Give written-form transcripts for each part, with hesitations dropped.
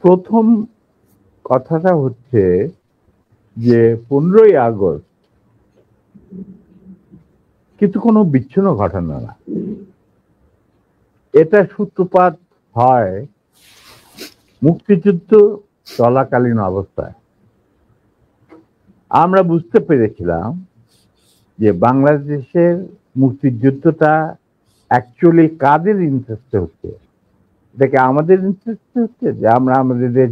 প্রথম কথাটা হচ্ছে যে 15ই আগস্ট কিন্তু কোনো বিচ্ছিন্ন ঘটনা না। এটা সূত্রপাত হয় মুক্তিযুদ্ধ চলাকালীন অবস্থায়। আমরা বুঝতে পেরেছিলাম যে বাংলাদেশের মুক্তিযুদ্ধটা অ্যাকচুয়ালি কাদের ইন্টারেস্টে হচ্ছে। দেখে আমাদের ইন্টারেস্টে হচ্ছে যে আমরা আমাদের দেশ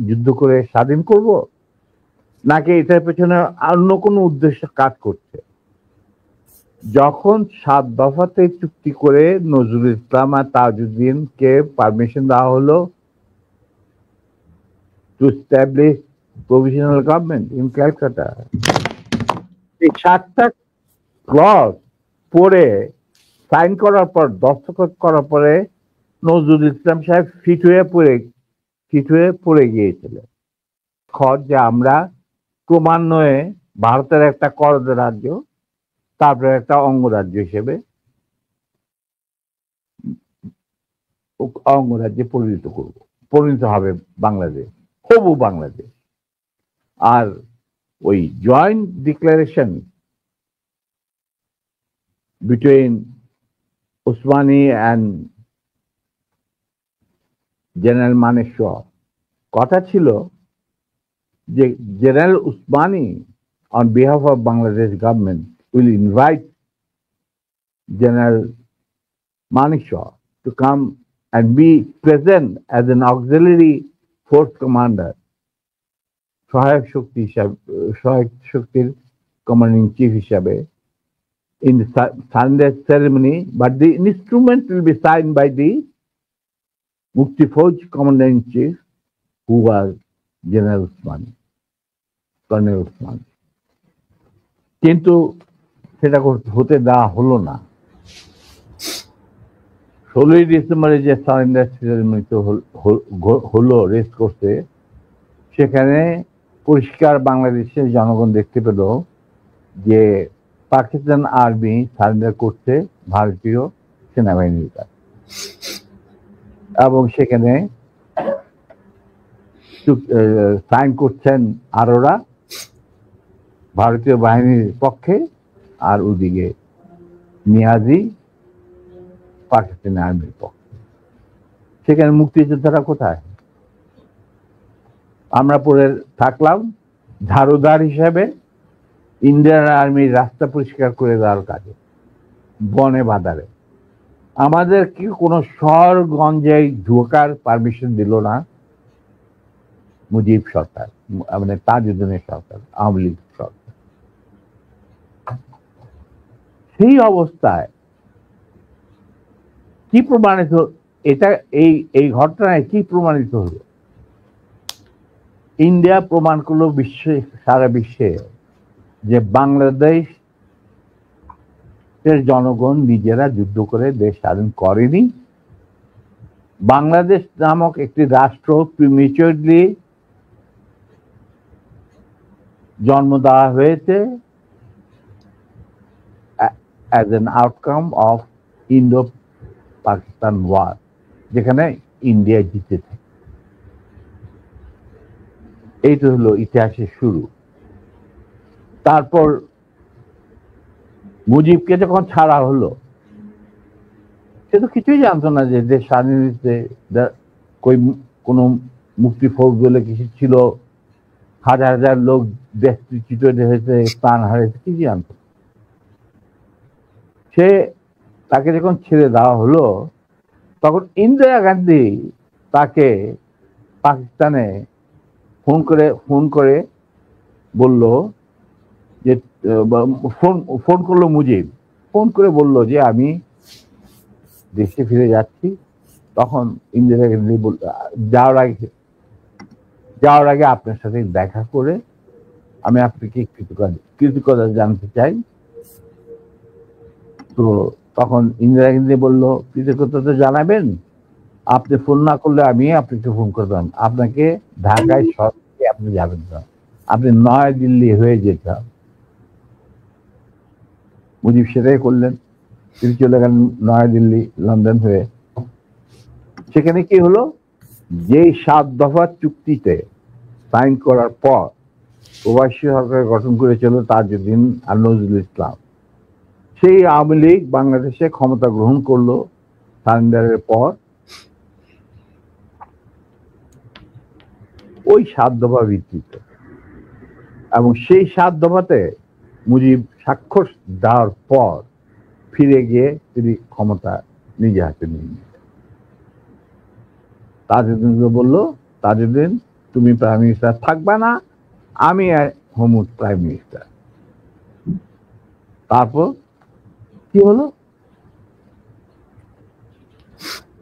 যুদ্ধ করে স্বাধীন করব, নাকি এটার পেছনে অন্য কোনো উদ্দেশ্য কাজ করছে। যখন 7 দফাতে চুক্তি করে নজরুল ইসলাম আর তাজউদ্দিনকে পারমিশন দেওয়া হলো to establish provisional government in Calcutta, এই 7টা ক্লজ পড়ে সাইন করার পর, দস্তখত করার পরে নজরুল ইসলাম সাহেব ফিট হয়ে পড়ে গিয়েছিলেন যে আমরা ক্রমান্বয়ে ভারতের একটা করদ রাজ্য, তারপরে একটা অঙ্গরাজ্য হিসেবে অঙ্গরাজ্যে পরিণত হবে বাংলাদেশ, হবু বাংলাদেশ। আর ওই joint declaration between Osmani and general মানেকশর, কথা ছিল যে general Osmani on behalf of Bangladesh government will invite General Manekshaw to come and be present as an auxiliary force commander, সহায়ক শক্তির commanding chief হিসাবে in the Sunday ceremony, but the instrument will be signed by the Mukti Fauj commander-in-chief, who was General Usmani, Colonel Usmani. কিন্তু সেটা হতে দেওয়া হলো না। 16ই ডিসেম্বরে যে সারেন্ডার সেরেমনিতে হলো রেস করতে, সেখানে পরিষ্কার বাংলাদেশের জনগণ দেখতে পেল যে পাকিস্তান আর্মি সারেন্ডার করছে ভারতীয় সেনাবাহিনীর কাছে, এবং সেখানে সাইন করছেন আরোরা ভারতীয় বাহিনীর পক্ষে, আর ওদিকে নিয়াজি পাকিস্তানি আর্মির পক্ষে। সেখানে মুক্তিযোদ্ধারা কোথায়? আমরা পরে থাকলাম ঝাড়ুদার হিসাবে ইন্ডিয়ান আর্মির রাস্তা পরিষ্কার করে দেওয়ার কাজে, বনে বাদারে। আমাদের কি কোনো শহরগঞ্জে ঢোকার পারমিশন দিল না মুজিব সরকার, মানে তাজউদ্দিনের সরকার, আওয়ামী লীগ সরকার। সেই অবস্থায় কি প্রমাণিত, এটা এই ঘটনায় কি প্রমাণিত হলো? ইন্ডিয়া প্রমাণ করলো সারা বিশ্বে যে বাংলাদেশের জনগণ নিজেরা যুদ্ধ করে দেশ স্বাধীন করেনি। বাংলাদেশ নামক একটি রাষ্ট্র প্রিমেচুরলি জন্ম দেওয়া হয়েছে as an outcome of Indo-Pakistan war, যেখানে ইন্ডিয়া জিতেছে। এইটা হলো ইতিহাসের শুরু। তারপর মুজিবকে যখন ছাড়া হলো, সে তো কিছুই জানতো না যে দেশ স্বাধীন হয়েছে, কোন মুক্তি ফৌজ বলে কিছু ছিল, হাজার হাজার লোক দেশচ্যুত হয়েছে, প্রাণ হারিয়েছে, কি জানতো। তাকে যখন ছেড়ে দেওয়া হলো, তখন ইন্দিরা গান্ধী তাকে পাকিস্তানে ফোন করে বলল যে, ফোন করলো মুজিব, ফোন করে বলল যে আমি দেশে ফিরে যাচ্ছি। তখন ইন্দিরা গান্ধী বলল, যাওয়ার আগে আপনার সাথে দেখা করে আমি আপনাকে কৃতজ্ঞতা জানতে চাই। তো তখন ইন্দিরা গান্ধী বলল, কৃতজ্ঞতা জানাবেন, আপনি ফোন না করলে আমি আপনাকে ফোন করতাম, আপনাকে ঢাকায় সরাসরি আপনি যাবেন না, আপনি নয়াদিল্লি হয়ে যেতাম। মুজিব সেটাই করলেন, তিনি চলে গেলেন নয়াদিল্লি, লন্ডন হয়ে। সেখানে কি হলো, যে 7 দফা চুক্তিতে সাইন করার পর প্রবাসী সরকার গঠন করেছিল তাজউদ্দিন আর নজরুল ইসলাম, সেই আওয়ামী লীগ বাংলাদেশে ক্ষমতা গ্রহণ করলো সারেন্ডারের পর। ওই 7 দফা ভিত্তিতে, এবং সেই 7 দফাতে মুজিব স্বাক্ষর দেওয়ার পর ফিরে গিয়ে তিনি ক্ষমতা নিজে হাতে নিয়ে নিলেন। তাজউদ্দিনকে বললো, তাজউদ্দিন তুমি প্রাইম মিনিস্টার থাকবে না, আমি হমু প্রাইম মিনিস্টার। তারপর কি হলো?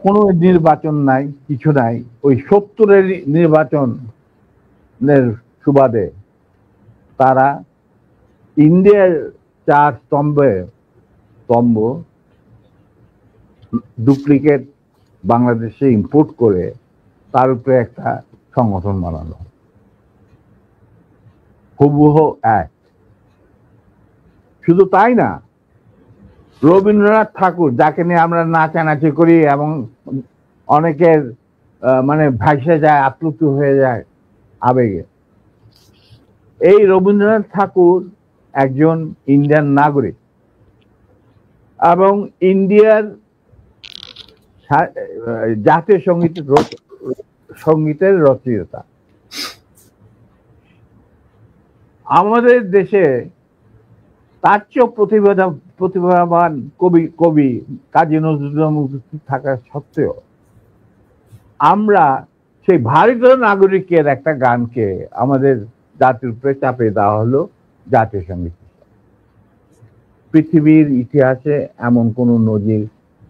কোনো নির্বাচন নাই, কিছু নাই। ওই 70-এর নির্বাচনের সুবাদে তারা ইন্ডিয়ার 4 স্তম্ভ ডুপ্লিকেট বাংলাদেশে ইম্পোর্ট করে তার উপরে একটা সংগঠন বানানো, হুবহু এক। শুধু তাই না, রবীন্দ্রনাথ ঠাকুর, যাকে নিয়ে আমরা নাচানাচি করি এবং অনেকের মানে ভাসে যায়, আপ্লুত হয়ে যায় আবেগে, এই রবীন্দ্রনাথ ঠাকুর একজন ইন্ডিয়ান নাগরিক এবং ইন্ডিয়ার জাতীয় সঙ্গীতের রচয়িতা। আমাদের দেশে তার চেয়েও প্রতিভাবান কবি কাজী নজরুল ইসলাম থাকা সত্ত্বেও আমরা সেই ভারতীয় নাগরিকের একটা গানকে আমাদের জাতির উপরে চাপিয়ে দেওয়া হলো জাতীয় সঙ্গীত। পৃথিবীর ইতিহাসে এমন কোন নজির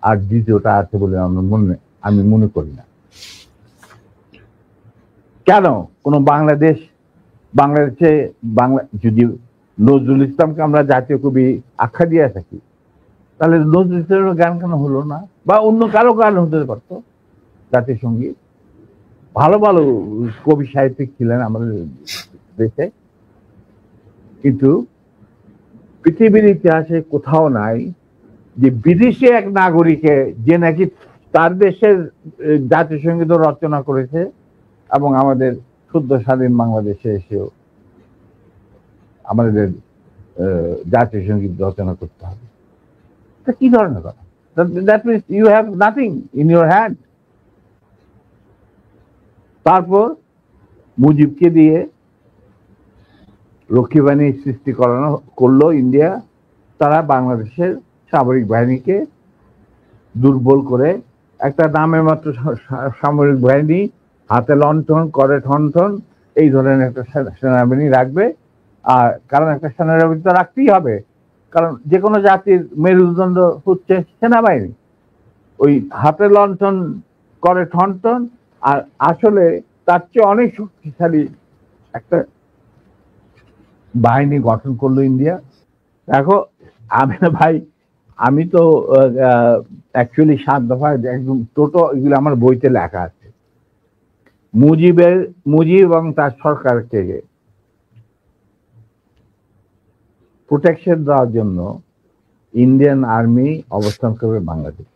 আর দ্বিতীয়টা আছে বলে আমি মনে করি না। কেন কোন বাংলাদেশে যদি নজরুল ইসলামকে আমরা জাতীয় কবি আখ্যা দিয়ে থাকি, তাহলে নজরুল ইসলামের গান কেন হলো না? বা অন্য কারো গান হতে পারতো জাতীয় সঙ্গীত। ভালো ভালো কবি সাহিত্যিক ছিলেন আমাদের দেশে, কিন্তু পৃথিবীর ইতিহাসে কোথাও নাই যে বিদেশি এক নাগরিকে যে নাকি তার দেশের জাতীয় সঙ্গীত রচনা করেছে এবং আমাদের শুদ্ধ স্বাধীন বাংলাদেশে এসেও আমাদের জাতীয় সঙ্গীত রচনা করতে হবে। কি ধরনের কথা? That means you have nothing in your hand. তারপর মুজিবকে দিয়ে রক্ষী বাহিনী সৃষ্টি করলো ইন্ডিয়া। তারা বাংলাদেশের সামরিক বাহিনীকে দুর্বল করে একটা নামের মাত্র সামরিক বাহিনী, হাতে লণ্ঠন, করে ঠনঠন, এই ধরনের একটা সেনাবাহিনী রাখবে। আর কারণ একটা সেনাবাহিনী তো রাখতেই হবে, কারণ যে কোনো জাতির মেরুদণ্ড হচ্ছে সেনাবাহিনী। ওই হাতে লণ্ঠন, করে ঠনঠন, আর আসলে তার চেয়ে অনেক শক্তিশালী একটা বাহিনী গঠন করলো ইন্ডিয়া। দেখো আমি তো অ্যাকচুয়ালি 7 দফা একদম এগুলো আমার বইতে লেখা আছে। মুজিব এবং তার সরকারকে প্রোটেকশন দেওয়ার জন্য ইন্ডিয়ান আর্মি অবস্থান করবে বাংলাদেশ।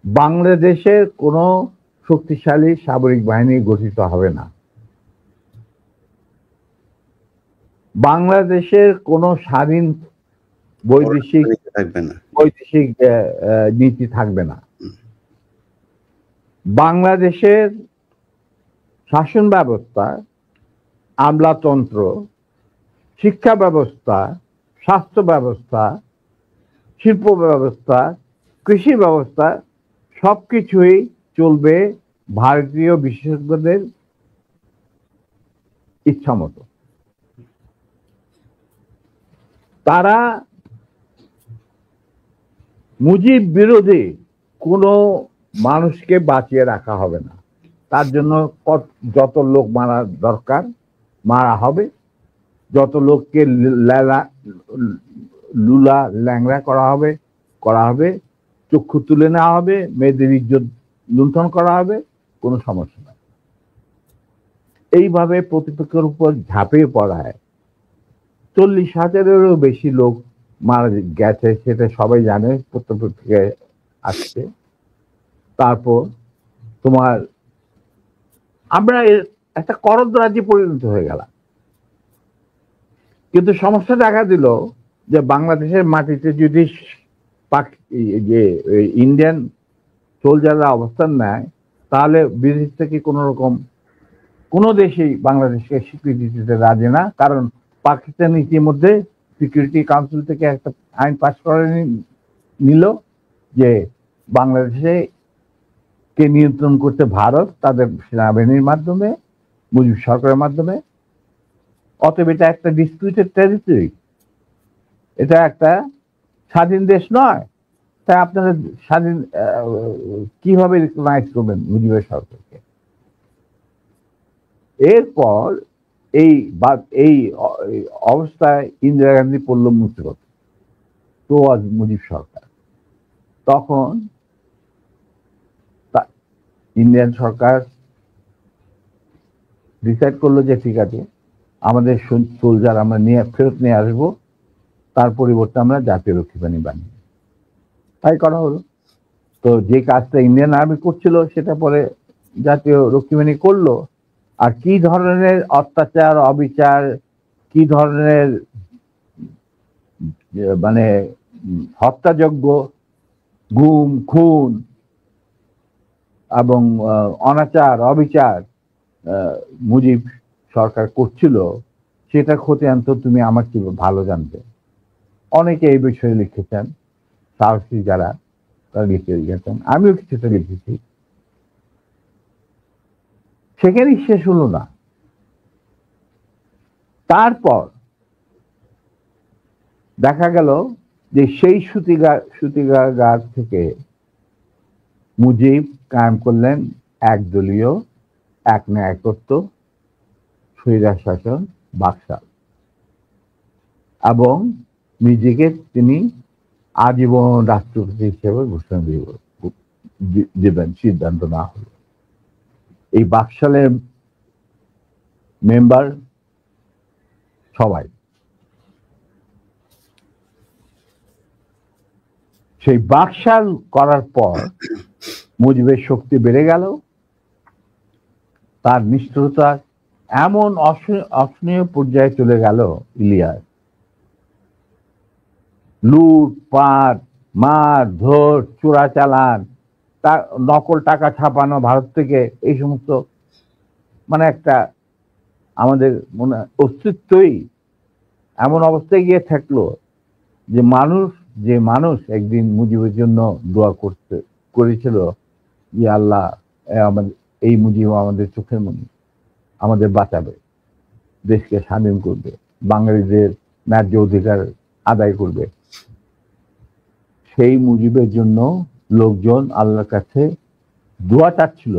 বাংলাদেশের কোনো শক্তিশালী সামরিক বাহিনী গঠিত হবে না। বাংলাদেশের কোনো স্বাধীন বৈদেশিক নীতি থাকবে না। বাংলাদেশের শাসন ব্যবস্থা, আমলাতন্ত্র, শিক্ষা ব্যবস্থা, স্বাস্থ্য ব্যবস্থা, শিল্প ব্যবস্থা, কৃষি ব্যবস্থা সবকিছুই চলবে ভারতীয় বিশেষজ্ঞদের ইচ্ছা মতো। তারা মুজিব বিরোধী কোনো মানুষকে বাঁচিয়ে রাখা হবে না। তার জন্য যত লোক মারা দরকার মারা হবে, যত লোককে লুলা ল্যাংড়া করা হবে, চক্ষু তুলে নেওয়া হবে, মেয়েদের ইজ্জত লুণ্ঠন করা হবে, কোনো সমস্যা নাই। এইভাবে প্রতিপক্ষের উপর ঝাঁপিয়ে পড়ায় 40,000-এরও বেশি লোক মারা গেছে, সেটা সবাই জানে, প্রত্যেক আসছে। তারপর তোমার আমরা একটা করদ রাজ্যে পরিণত হয়ে গেলাম। কিন্তু সমস্যা দেখা দিল যে বাংলাদেশের মাটিতে যদি যে ইন্ডিয়ান সোলজাররা অবস্থান নেয়, তাহলে বিদেশ থেকে কোনো দেশেই বাংলাদেশকে স্বীকৃতি দিতে রাজি না। কারণ পাকিস্তান ইতিমধ্যে সিকিউরিটি কাউন্সিল থেকে একটা আইন পাস করে নিল যে বাংলাদেশে কে নিয়ন্ত্রণ করতে ভারত তাদের সেনাবাহিনীর মাধ্যমে, মুজিব সরকারের মাধ্যমে। অতএব এটা একটা ডিসপিউটেড টেরিটরি, এটা একটা স্বাধীন দেশ নয়। তাই আপনারা স্বাধীন কিভাবে রিকগনাইজ করবেন মুজিবের সরকারকে? এরপর এই অবস্থায় ইন্দিরা গান্ধী পড়ল মুসিবত, তো আজ মুজিব সরকার। তখন ইন্ডিয়ান সরকার ডিসাইড করলো যে ঠিক আছে, আমাদের সোলজার আমরা ফেরত নিয়ে আসবো, তার পরিবর্তে আমরা জাতীয় রক্ষী বাহিনী বানিয়ে, তাই করা হলো। তো যে কাজটা ইন্ডিয়ান আর্মি করছিল সেটা পরে জাতীয় রক্ষী বাহিনী করলো। আর কি ধরনের অত্যাচার, অবিচার, কি ধরনের মানে হত্যাযজ্ঞ, গুম, খুন এবং অনাচার, অবিচার মুজিব সরকার করছিল, সেটা খতিয়ান তো তুমি আমার কি ভালো জানতে। অনেকে এই বিষয়ে লিখেছেন, সাহসী যারা তারা লিখে গেছেন, আমিও কিছুটা লিখেছি। সেখানেই শেষ হলো না। তারপর দেখা গেল যে সেই সুতিগার থেকে মুজিব কায়েম করলেন একদলীয় এক ন্যায়কত্ব স্বৈরাচার শাসন বাকশাল, এবং নিজেকে তিনি আজীবন রাষ্ট্রপতি হিসেবে ঘোষণা দেবেন সিদ্ধান্ত না হলো। এই বাকশালের মেম্বার সবাই, সেই বাকশাল করার পর মুজিবের শক্তি বেড়ে গেল, তার নিষ্ঠুরতা এমন অসহনীয় পর্যায়ে চলে গেল, ইলিয়াস লুটপাট, মার ধর, চোরাচালান, নকল টাকা ছাপানো ভারত থেকে, এই সমস্ত মানে একটা আমাদের মনে অস্তিত্বই এমন অবস্থায় গিয়ে থাকলো যে মানুষ একদিন মুজিবের জন্য দোয়া করেছিল যে আল্লাহ এই মুজিব আমাদের চোখের মনি, আমাদের বাঁচাবে, দেশকে স্বাধীন করবে, বাঙালিদের ন্যায্য অধিকার আদায় করবে। সেই মুজিবের জন্য লোকজন আল্লাহর কাছে দোয়া চাচ্ছিল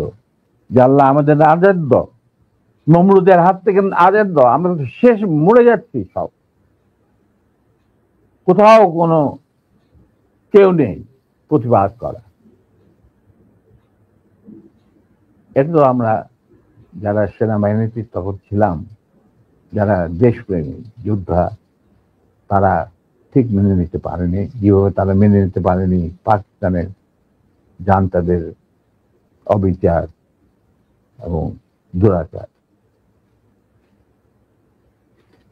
যে আল্লাহ আমাদের আজাদ দাও, নমরুদের হাত থেকে আজাদ দাও, আমরা তো শেষ, মরে যাচ্ছি সব, কোথাও কোনো কেউ নেই প্রতিবাদ করা। এটা তো আমরা যারা সেনাবাহিনীতে তখন ছিলাম, যারা দেশপ্রেমী যোদ্ধা, তারা ঠিক মেনে নিতে পারেনি। যেভাবে তারা মেনে নিতে পারেনি পাকিস্তানের জান্তাদের অবিচার এবং দুরাচার।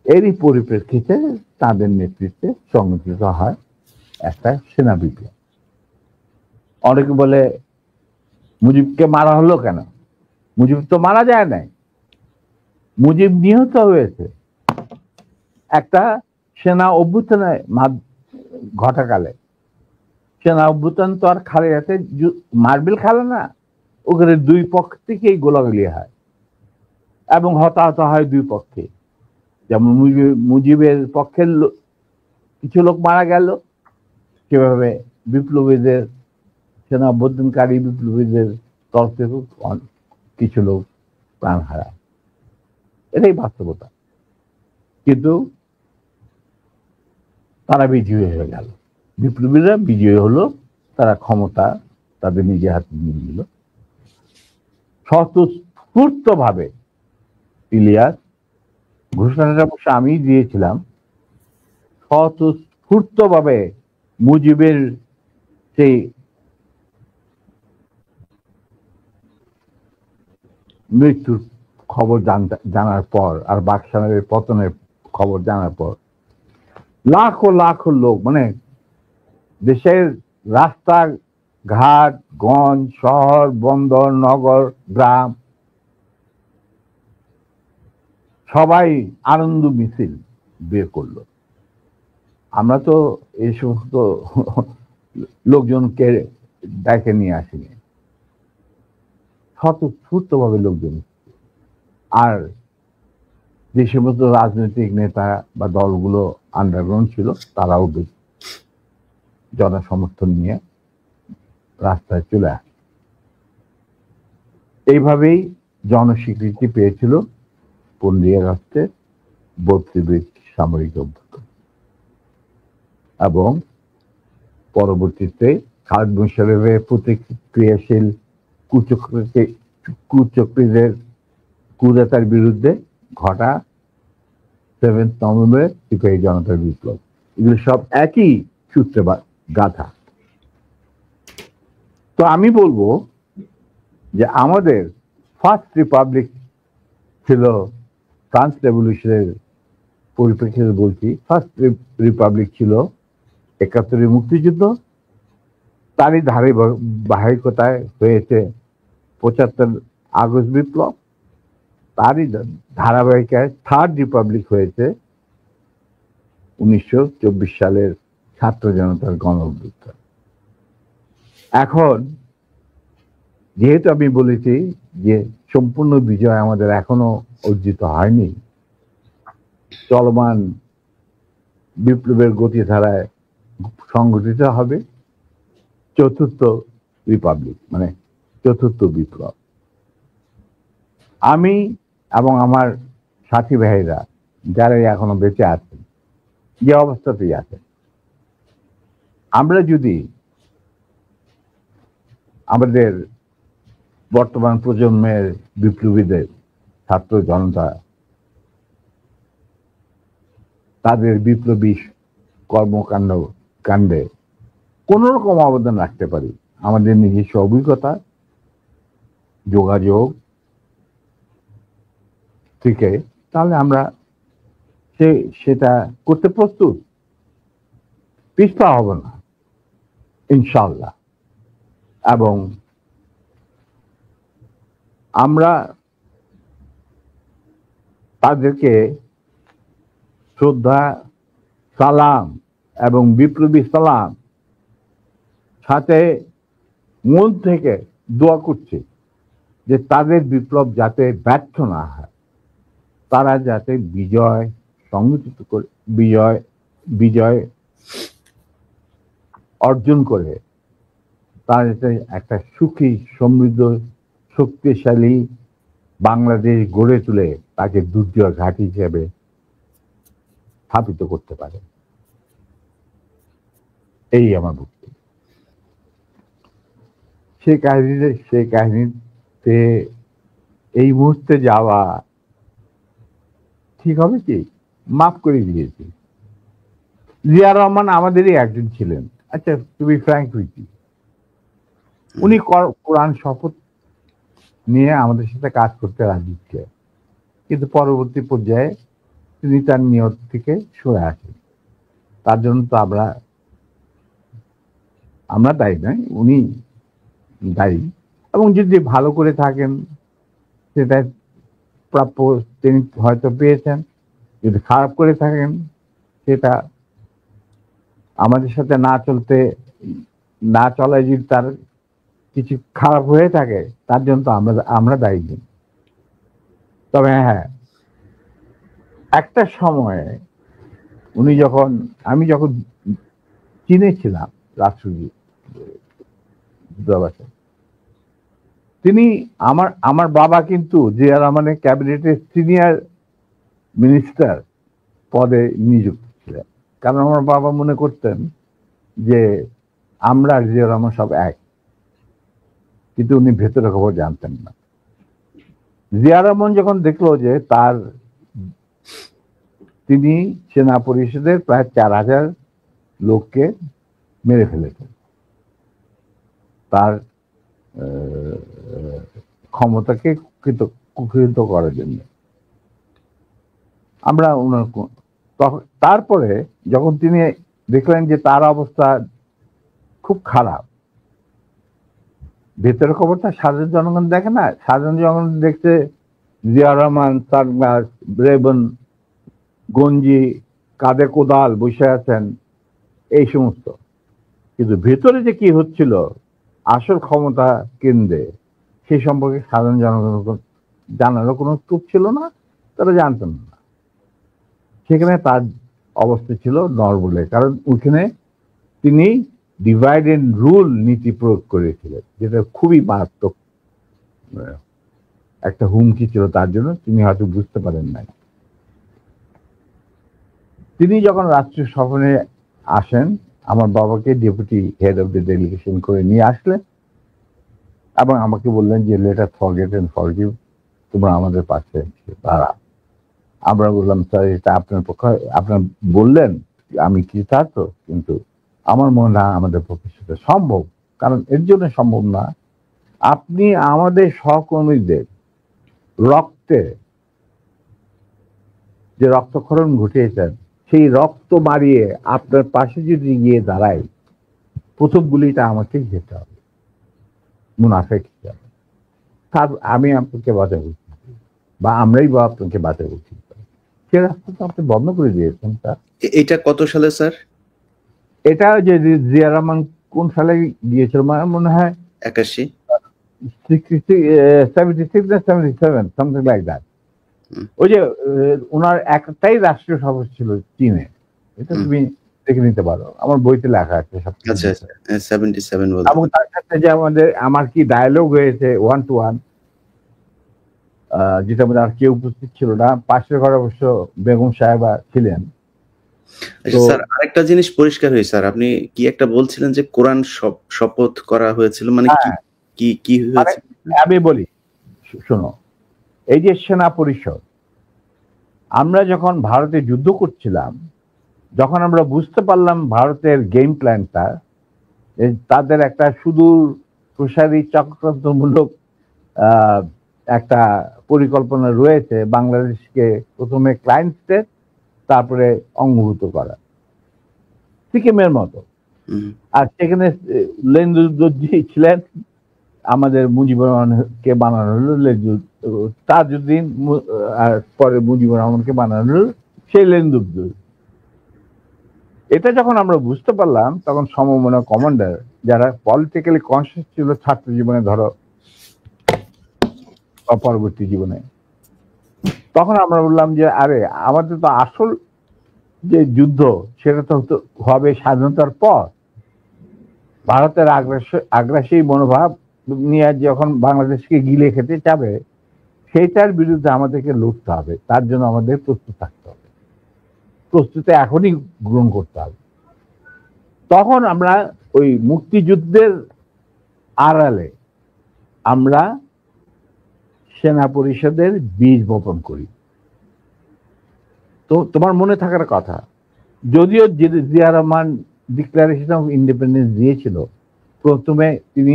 এরই পরিপ্রেক্ষিতে তাদের নেতৃত্বে সংগঠিত হয় একটা সেনা বিপ্লব। অনেকে বলে মুজিবকে মারা হলো কেন? মুজিব তো মারা যায় নাই, মুজিব নিহত হয়েছে একটা সেনা অভ্যুত্থানে ঘটাকালে। সেনা অভ্যুত্থান তো আর খালেদাতে মার্বেল খেলে না, ওখানে দুই পক্ষ থেকেই গোলাগুলি হয় এবং হতাহত হয় দুই পক্ষে। যেমন মুজিবের পক্ষের কিছু লোক মারা গেল, সেভাবে বিপ্লবীদের, সেনা অভ্যুত্থানকারী বিপ্লবীদের তরফ থেকে কিছু লোক প্রাণ হারায়। এটাই বাস্তবতা। কিন্তু তারা বিজয়ী হয়ে গেল, বিপ্লবীরা বিজয়ী হলো, তারা ক্ষমতা তাদের নিজের হাতে নিয়ে নিল। স্বতঃস্ফূর্ত ভাবে ইলিয়াস, ঘোষণাটা অবশ্য আমি দিয়েছিলাম, স্বতঃস্ফূর্ত ভাবে মুজিবের সেই মৃত্যুর খবর জানার পর আর বাকশালের পতনের খবর জানার পর লাখো লাখো লোক, মানে দেশের রাস্তা ঘাট, গঞ্জ, শহর, বন্দর, নগর, গ্রাম সবাই আনন্দ মিছিল বের করলো। আমরা তো এই সমস্ত লোকজনকে ডেকে নিয়ে আসিনি, স্বতঃস্ফূর্তভাবে লোকজন। আর যে সমস্ত রাজনৈতিক নেতা বা দলগুলো আন্ডারগ্রাউন্ড ছিল তারাও জনসমর্থন নিয়ে রাস্তায় চলে আসে। এইভাবেই জনস্বীকৃতি পেয়েছিল 15ই আগস্টে 32 সামরিক অভ্যুত্থান। এবং পরবর্তীতে খালেদ মোশাররফের প্রতিক্রিয়াশীল কুচক্রীদের কুদাতার বিরুদ্ধে ঘটা 7 নভেম্বর সিপাহী জনতার বিপ্লব, এগুলো সব একই সূত্রে গাথা। তো আমি বলবো যে আমাদের ফার্স্ট রিপাবলিক ছিল ফ্রান্স রেভলিউশনের পরিপ্রেক্ষিতে বলছি, ফার্স্ট রিপাবলিক ছিল 71 মুক্তিযুদ্ধ, তারই ধারাবাহিকতায় হয়েছে 75 আগস্ট বিপ্লব, তারই ধারাবাহিকায় থার্ড রিপাবলিক হয়েছে 1924 সালের ছাত্র জনতার গণ অভ্যুত্থান। এখন যেহেতু আমি বলেছি যে সম্পূর্ণ বিজয় আমাদের এখনো অর্জিত হয়নি, চলমান বিপ্লবের গতিধারায় সংগঠিত হবে চতুর্থ রিপাবলিক, মানে চতুর্থ বিপ্লব। আমি এবং আমার সাথী ভাইরা যারা এখনো বেঁচে আছেন, যে অবস্থাতেই আছেন, আমরা যদি আমাদের বর্তমান প্রজন্মের বিপ্লবীদের, ছাত্র জনতা, তাদের বিপ্লবী কাণ্ডে কোন রকম অবদান রাখতে পারি, আমাদের নিজস্ব অভিজ্ঞতা, যোগাযোগ থেকে, তাহলে আমরা সেটা করতে প্রস্তুত, পিছপা হব না ইনশাআল্লাহ। এবং আমরা তাদেরকে শ্রদ্ধা, সালাম এবং বিপ্লবী সালাম সাথে মন থেকে দোয়া করছি যে তাদের বিপ্লব যাতে ব্যর্থ না হয়, তারা যাতে বিজয় সংগঠিত করে, বিজয় অর্জন করে, তারা যাতে একটা সুখী, সমৃদ্ধ, শক্তিশালী বাংলাদেশ গড়ে তুলে তাকে দুর্জয় ঘাঁটি হিসেবে স্থাপিত করতে পারে। এই আমার বক্তব্য। সেই কাহিনীতে এই মুহূর্তে যাওয়া ঠিক হবে কি? মাফ করে দিয়েছি। জিয়া রহমান আমাদেরই একজন ছিলেন। আচ্ছা, to be frank with you, উনি কোরআন শপথ নিয়ে আমাদের সাথে কাজ করতে রাজি ছিলেন, কিন্তু পরবর্তী পর্যায়ে তিনি তার নিয়ত থেকে সরে আসেন। তার জন্য তো আমরা দায়ী নয়, উনি দায়ী। এবং যদি ভালো করে থাকেন সেটা প্রাপ্য তিনি হয়তো পেয়েছেন, যদি খারাপ করে থাকেন সেটা আমাদের সাথে না চলায় যদি তার কিছু খারাপ হয়ে থাকে, তার জন্য তো আমরা দায়ী নেই। তবে হ্যাঁ, একটা সময়ে আমি যখন চীনে ছিলাম রাষ্ট্রদূতাবাসে, তিনি আমার বাবা কিন্তু জিয়া রহমানের ক্যাবিনেটের সিনিয়র মিনিস্টার পদে নিযুক্ত ছিলেন। কারণ আমার বাবা মনে করতেন যে আমরা আর জিয়া রহমান সব এক, কিন্তু উনি ভেতরে খবর জানতেন না। জিয়া রহমান যখন দেখলো যে তিনি সেনা পরিষদের প্রায় 4000 লোককে মেরে ফেলেছেন, তার ক্ষমতাকে কুক্ষিগত করার জন্য। আমরা ওনার তারপরে যখন তিনি দেখলেন যে তার অবস্থা খুব খারাপ, ভেতরের খবরটা সাধারণ জনগণ দেখে না, সাধারণ জনগণ দেখছে জিয়া রহমান সানগ্লাস, রেবন, গঞ্জি, কাঁধে কোদাল বসে আছেন, এই সমস্ত। কিন্তু ভেতরে যে কি হচ্ছিল আসল ক্ষমতা কেন্দ্রে, সেই সম্পর্কে সাধারণ জনগণ জানারও কোনো স্কোপ ছিল না, তারা জানতেন না। সেখানে তার অবস্থা ছিল নরবলে, কারণ ওখানে তিনি ডিভাইড এন্ড রুল নীতি প্রয়োগ করেছিলেন, যেটা খুবই মারাত্মক একটা হুমকি ছিল তার জন্য, তিনি হয়তো বুঝতে পারেন নাই। তিনি যখন রাষ্ট্রীয় সফরে আসেন, আমার বাবাকে deputy head of the delegation করে নিয়ে আসলেন এবং আমাকে বললেন যে let us forget and forgive, তোমরা আমাদের পাশে দাঁড়া। আমরা বললাম স্যার এটা আপনার পক্ষে, আপনার বললেন আমি কৃতার্থ, কিন্তু আমার মনে হয় আমাদের পক্ষে সেটা সম্ভব, কারণ এর জন্য সম্ভব না, আপনি আমাদের সহকর্মীদের রক্তে যে রক্তক্ষরণ ঘটিয়েছেন, সেই রক্ত মারিয়ে আপনার পাশে যদি গিয়ে দাঁড়াই, প্রথম গুলিটা আমাকেই যেতে হবে মুনাফেক হিসাবে। তার আমি আপনাকে বাঁচাবো, বা আমরাই বা আপনাকে বাঁচাবো, সে রাস্তা তো আপনি বন্ধ করে দিয়েছেন স্যার। এটা কত সালে স্যার? এটা যে জিয়া রহমান কোন সালে গিয়েছিল মনে হয় 81, 76 না 77, সামথিং লাইক দ্যাট। ওই যে ওনার একটাই রাষ্ট্রীয় সফর ছিল চীনে, এটা তুমি দেখে নিতে পারো, আমার বইতে লেখা আছে সব। আচ্ছা 77 বলতে। এবং তার সাথে যে আমার কি ডায়ালগ হয়েছে 1 to 1, যেটা মধ্যে আর কেউ উপস্থিত ছিল না, পাশের ঘরে অবশ্য বেগম সাহেবা ছিলেন। স্যার আরেকটা জিনিস পরিষ্কার হয়েছে স্যার, আপনি কি একটা বলছিলেন যে কোরআন শপথ করা হয়েছিল, মানে কি কি হয়েছে? আমি বলি শোনো, এই যে সেনা পরিষদ, আমরা যখন ভারতে যুদ্ধ করছিলাম, যখন আমরা বুঝতে পারলাম ভারতের গেম প্ল্যানটা, তাদের একটা সুদূর প্রসারী চক্রান্তমূলক একটা পরিকল্পনা রয়েছে, বাংলাদেশকে প্রথমে ক্লায়েন্ট স্টেট, তারপরে অঙ্গভূত করা, সিকিমের মতো। আর সেখানে লেন্দুদ্দোজি ছিলেন, আমাদের মুজিবুর রহমানকে বানানো হলো তাজউদ্দিন, আর পরে মুজিবুর রহমানকে বানানো হলো সেই লেন্দুদ্দোজ। এটা যখন আমরা বুঝতে পারলাম, তখন সমমনা কমান্ডার যারা পলিটিক্যালি কনসিয়াস ছিল ছাত্র জীবনে, ধরো পরবর্তী জীবনে, তখন আমরা বললাম যে আরে আমাদের তো আসল যে যুদ্ধ সেটা তো হবে স্বাধীনতার পর। ভারতের আগ্রাসী মনোভাব নিয়ে যখন বাংলাদেশকে গিলে খেতে চাবে, সেইটার বিরুদ্ধে আমাদেরকে লড়তে হবে, তার জন্য আমাদের প্রস্তুত থাকতে হবে, প্রস্তুতি এখনই গ্রহণ করতে হবে। তখন আমরা ওই মুক্তিযুদ্ধের আড়ালে আমরা সেনা পরিষদের বীজ বপন করি। তো তোমার মনে থাকার কথা, যদিও Zia Rahman declaration of independence দিয়েছিল, প্রথমে তিনি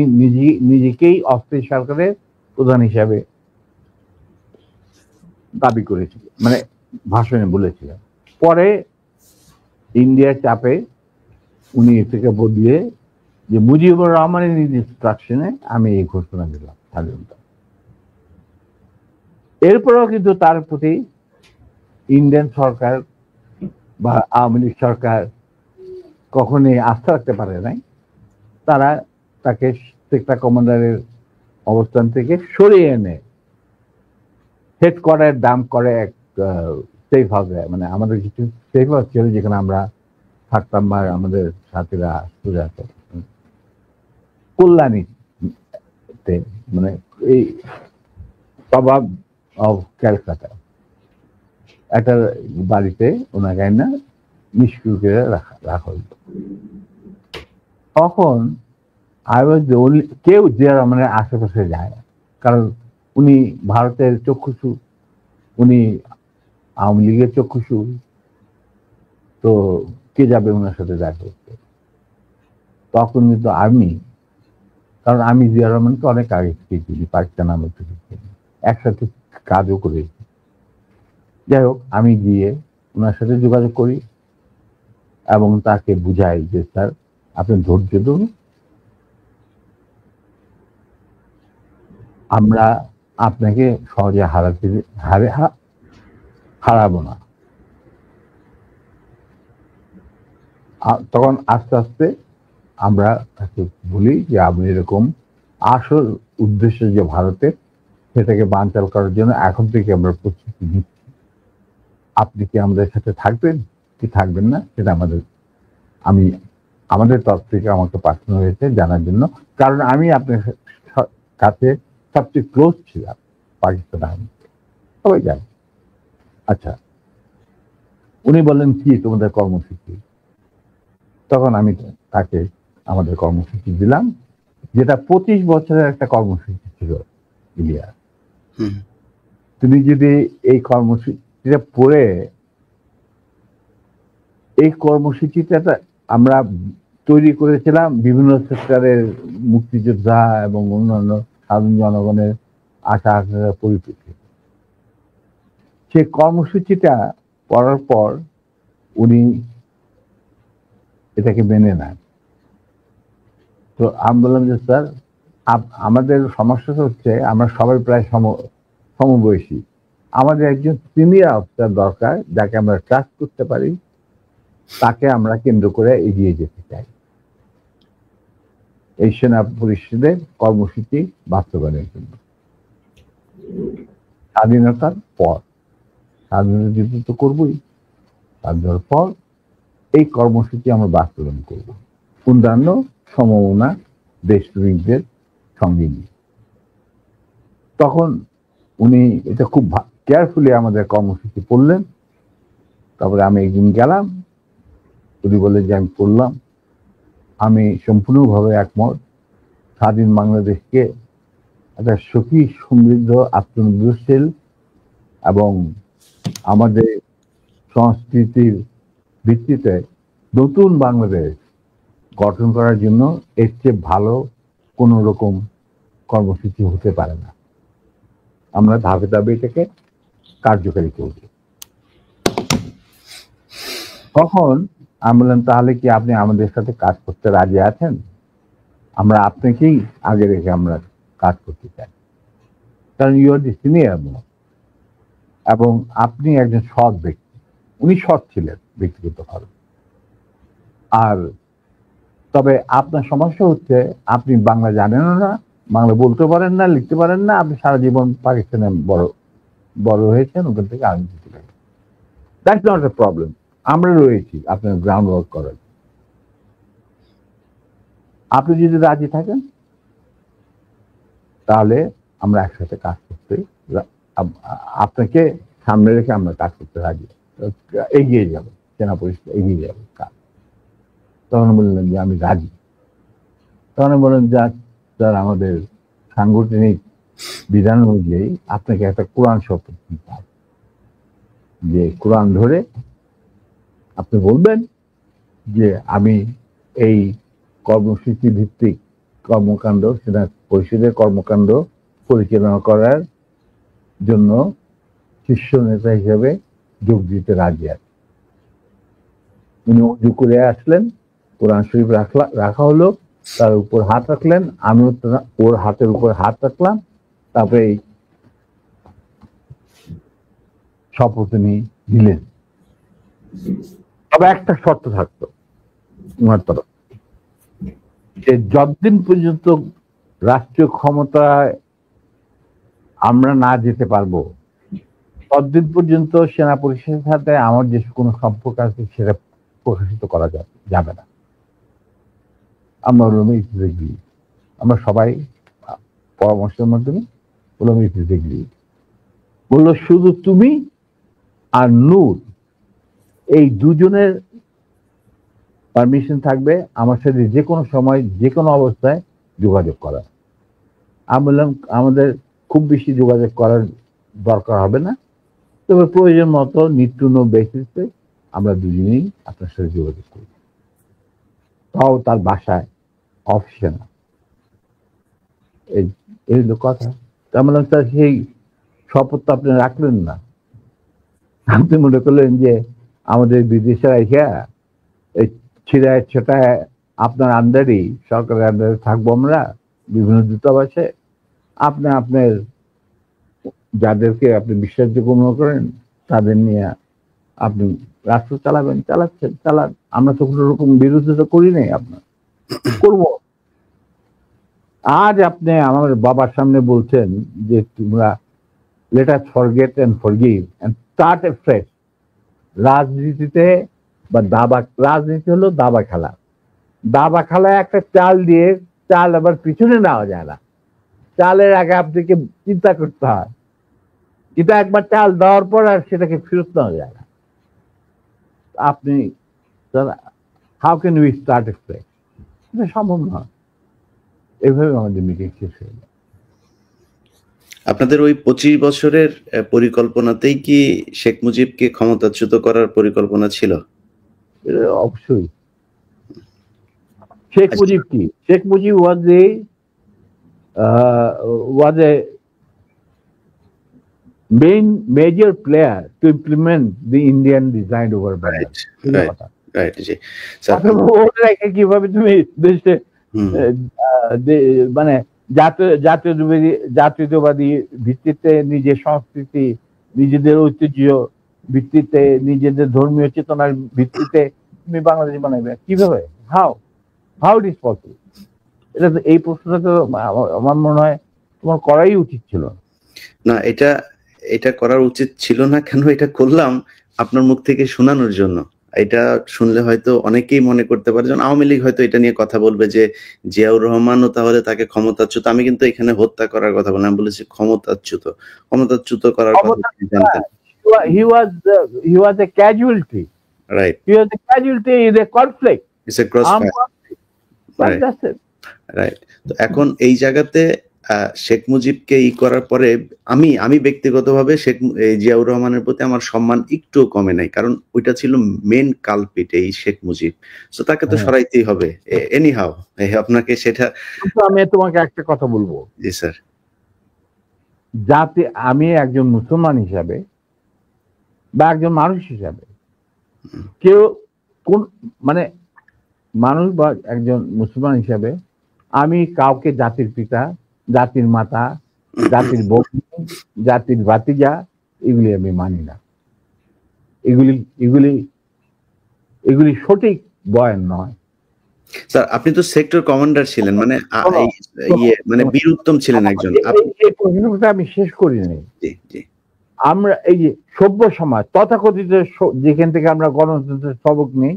নিজেকেই অস্থায়ী সরকারের প্রধান হিসাবে দাবি করেছিলেন, মানে ভাষণে বলেছিলেন। পরে ইন্ডিয়ার চাপে উনি থেকে বদলে যে মুজিবুর রহমানের ইনস্ট্রাকশনে আমি এই ঘোষণা দিলাম স্বাধীনতা। এরপরেও কিন্তু তার প্রতি ইন্ডিয়ান সরকার বা আওয়ামী লীগ সরকার কখনোই আস্থা রাখতে পারে নাই। তারা তাকে সেক্টর কমান্ডারের অবস্থান থেকে সরিয়ে এনে হেডকোয়ার্টার দাম করে এক সেফ হাউসে, মানে আমাদের কিছু সেফ হাউস ছিল যেখানে আমরা থাকতাম, বা আমাদের সাথীরা সুরে আছে কল্যাণীতে, মানে এই সবাব অফ ক্যালকাটা, একটা বাড়িতে ওনাকে না নিষ্ক্রিয় করে রাখা হইত। তখন কেউ জিয়া রহমানের আশেপাশে যায় না, কারণ উনি ভারতের চক্ষুষু, উনি আওয়ামী লীগের চক্ষুষু, তো কে যাবে ওনার সাথে দেখা করতে? তখন কিন্তু আমি, কারণ আমি জিয়া রহমানকে অনেক আগে থেকে চিনি, পাকিস্তান আমল থেকে একসাথে কাজও করেছি। যাই হোক, আমি গিয়ে ওনার সাথে যোগাযোগ করি এবং তাকে বুঝাই যে স্যার আপনি ধৈর্য ধরুন, আমরা আপনাকে সহজে হারাবো না। তখন আস্তে আস্তে আমরা তাকে বলি যে আপনি এরকম আসল উদ্দেশ্য যে ভারতের, সেটাকে বানচাল করার জন্য এখন থেকে আমরা প্রস্তুতি নিচ্ছি। আপনি কি আমাদের সাথে থাকবেন কি থাকবেন না সেটা আমাদের তরফ থেকে আমাকে পাঠানো হয়েছে জানার জন্য, কারণ আমি আপনার কাছে সবচেয়ে ক্লোজ ছিলাম পাকিস্তান আর্মি, সবাই জানে। আচ্ছা, উনি বললেন কি তোমাদের কর্মসূচি? তখন আমি তাকে আমাদের কর্মসূচি দিলাম, যেটা 25 বছরের একটা কর্মসূচি ছিল। ইলিয়া, তুমি যদি এই কর্মসূচিটা পড়ে, এই কর্মসূচিটা আমরা তৈরি করেছিলাম বিভিন্ন সেক্টরের মুক্তিযোদ্ধা এবং অন্যান্য সাধারণ জনগণের আশা আকাঙ্ক্ষার পরিপ্রেক্ষিতে। সেই কর্মসূচিটা পড়ার পর উনি এটাকে মেনে নেন। তো আমি বললাম যে স্যার আমাদের সমস্যাটা হচ্ছে আমরা সবাই প্রায় সমবয়সী, আমাদের একজন সিনিয়র অফিসার দরকার যাকে আমরা ট্রাস্ট করতে পারি, তাকে আমরা কেন্দ্র করে এগিয়ে যেতে চাই এই সেনা পরিষদের কর্মসূচি বাস্তবায়নের জন্য। স্বাধীনতার পর, স্বাধীনতা যুদ্ধ তো করবই, স্বাধীনতার পর এই কর্মসূচি আমরা বাস্তবায়ন করব অন্যান্য সমমনা দেশপ্রেমিকদের সঙ্গে নিয়ে। তখন উনি এটা খুব কেয়ারফুলি আমাদের কর্মসূচি পড়লেন। তারপরে আমি একদিন গেলাম, উনি বললেন যে আমি পড়লাম, আমি সম্পূর্ণভাবে একমত। স্বাধীন বাংলাদেশকে একটা সুখী সমৃদ্ধ আত্মনির্ভরশীল এবং আমাদের সংস্কৃতির ভিত্তিতে নতুন বাংলাদেশ গঠন করার জন্য এর চেয়ে ভালো কোন রকম কর্মসূচি হতে পারে না। আমরা ধাপে ধাপে এটাকে কার্যকারী করব। তখন আমি বললাম তাহলে কি আপনি আমাদের সাথে কাজ করতে রাজি আছেন? আমরা আপনাকেই আগে রেখে আমরা কাজ করতে চাই, কারণ ইউ আর দি সিনিয়র এবং আপনি একজন সৎ ব্যক্তি। উনি সৎ ছিলেন ব্যক্তিগতভাবে। আর তবে আপনার সমস্যা হচ্ছে আপনি বাংলা জানেন না, বাংলা বলতে পারেন না, লিখতে পারেন না, আপনি সারা জীবন পাকিস্তানে বড় হয়েছেন, ওখান থেকে আর্মি চলে গেছেন। দ্যাটস নট এ প্রবলেম, আমরা রয়েছি আপনার গ্রাউন্ড ওয়ার্ক করার। আপনি যদি রাজি থাকেন তাহলে আমরা একসাথে কাজ করতে, আপনাকে সামনে রেখে আমরা কাজ করতে রাজি, এগিয়ে যাব, সেনা পরিষদ এগিয়ে যাবে কাজ। তখন বললেন যে আমি রাজি। তখন বললেন যে স্যার আমাদের সাংগঠনিক বিধান অনুযায়ী আপনাকে একটা কোরআন শপথ দিতে হবে, যে কোরআন ধরে আপনি বলবেন যে আমি এই কর্মসূচি ভিত্তিক কর্মকাণ্ড, সেনা পরিষদের কর্মকাণ্ড পরিচালনা করার জন্য শীর্ষ নেতা হিসেবে যোগ দিতে রাজি আছে। উনি উজু করে আসলেন, কোরআন শরীফ রাখা হলো, তার উপর হাত রাখলেন, আমিও ওর হাতের উপর হাত রাখলাম, তারপরে এই শপথ উনি দিলেন। তবে একটা শর্ত থাকতো ওনার তরফ, যে যতদিন পর্যন্ত রাষ্ট্রীয় ক্ষমতায় আমরা না যেতে পারবো ততদিন পর্যন্ত সেনা পরিষদের সাথে আমার যে কোনো সম্পর্ক আছে সেটা প্রকাশিত করা যাবে না। আমরা বললাম আমরা সবাই পরামর্শের মাধ্যমে বললাম বললো শুধু তুমি আর নূর এই দুজনের পারমিশন থাকবে আমার সাথে যে কোনো সময় যে কোনো অবস্থায় যোগাযোগ করা। আমি বললাম আমাদের খুব বেশি যোগাযোগ করার দরকার হবে না, তবে প্রয়োজন মতো নিত্য বেসিসে আমরা দুজনেই আপনার সাথে যোগাযোগ করি, তাও তার বাসায় অফিসে না। এই হলো কথা। তা বললাম স্যার সেই শপথ তো আপনি রাখলেন না। আপনি মনে করলেন যে আমাদের বিদেশে রাইখা এই ছিড়ায় ছোটায় আপনার আন্ডারই, সরকারের আন্ডারে থাকবো আমরা বিভিন্ন দূতাবাসে। আপনি আপনার যাদেরকে আপনি বিশ্বাসযোগ্য মনে করেন তাদের নিয়ে আপনি রাষ্ট্র চালাবেন, চালান। আমরা তো কোনো রকম বিরোধিতা করি নাই, আপনার করব। আজ আপনি আমার বাবার সামনে বলছেন যে তোমরা let us forget and forgive and start afresh. রাজনীতিতে বা রাজনীতি হলো দাবা খেলা। দাবা খেলায় একটা চাল দিয়ে চাল আবার পিছনে নেওয়া যায় না। চালের আগে আপনাকে চিন্তা করতে হয়, কিন্তু একবার চাল দেওয়ার পর আর সেটাকে ফেরত নেওয়া যায় না। আপনি how can we start A fresh? এটা সম্ভব নয়। এইভাবে আমাদের মিটিং শেষ হয়ে যায়। আপনাদের ওই 25 বছরের পরিকল্পনাতেই কি শেখ মুজিবকে ক্ষমতাচ্যুত করার পরিকল্পনা ছিল? অবশ্যই। শেখ মুজিব কি? Sheikh Mujib was a major player to implement the Indian design over Bangladesh. Right, ji sir. কিভাবে তুমি দেশে মানে জাতীয়তাবাদী ভিত্তিতে নিজের সংস্কৃতি, নিজেদের ঐতিহ্য ভিত্তিতে, নিজেদের ধর্মীয় চেতনার ভিত্তিতে তুমি বাংলাদেশ বানাবে কিভাবে? How it is possible? এটা তো, এই প্রশ্নটা তো আমার মনে হয় তোমার করাই উচিত ছিল না। এটা করার উচিত ছিল না কেন? এটা করলাম আপনার মুখ থেকে শোনানোর জন্য। এটা শুনলে হয়তো অনেকেই মনে করতে পারে, যেমন আওয়ামী লীগ হয়তো এটা নিয়ে কথা বলবে যে জিয়াউর রহমানও তাহলে তাকে ক্ষমতাচ্যুত। আমি কিন্তু এখানে হত্যা করার কথা বললাম, আমি বলেছি ক্ষমতাচ্যুত করার কথা জানতেন। He was a casualty. Right. He was a casualty in a conflict. It's a crossfire. Right. That's it. Right. তো এখন এই জায়গাতে শেখ মুজিবকে করার পরে আমি ব্যক্তিগতভাবে জিয়াউর রহমানের প্রতি আমার সম্মান একটু কমে নাই, কারণ ওইটা ছিল মেন কালপিট, এই শেখ মুজিব। তো তাকে তো সরাইতেই হবে এনিহাউ। আপনাকে সেটা আমি তোমাকে একটা কথা বলবো। জি স্যার। যাতে আমি একজন মুসলমান হিসাবে বা একজন মানুষ হিসাবে, কেউ কোন মানে মানুষ বা একজন মুসলমান হিসাবে আমি কাউকে জাতির পিতা, জাতির মাতা, জাতির বন্ধু, জাতির ভাতিজা এগুলি আমি মানি না। এগুলি সঠিক বয়ান নয়। স্যার আপনি তো সেক্টর কমান্ডার ছিলেন, মানে মানে বীর উত্তম ছিলেন একজন। এই প্রশ্নটা আমি শেষ করিনি। আমরা এই যে সভ্য সমাজ তথাকথিত, যেখান থেকে আমরা গণতন্ত্রের সবক নেই,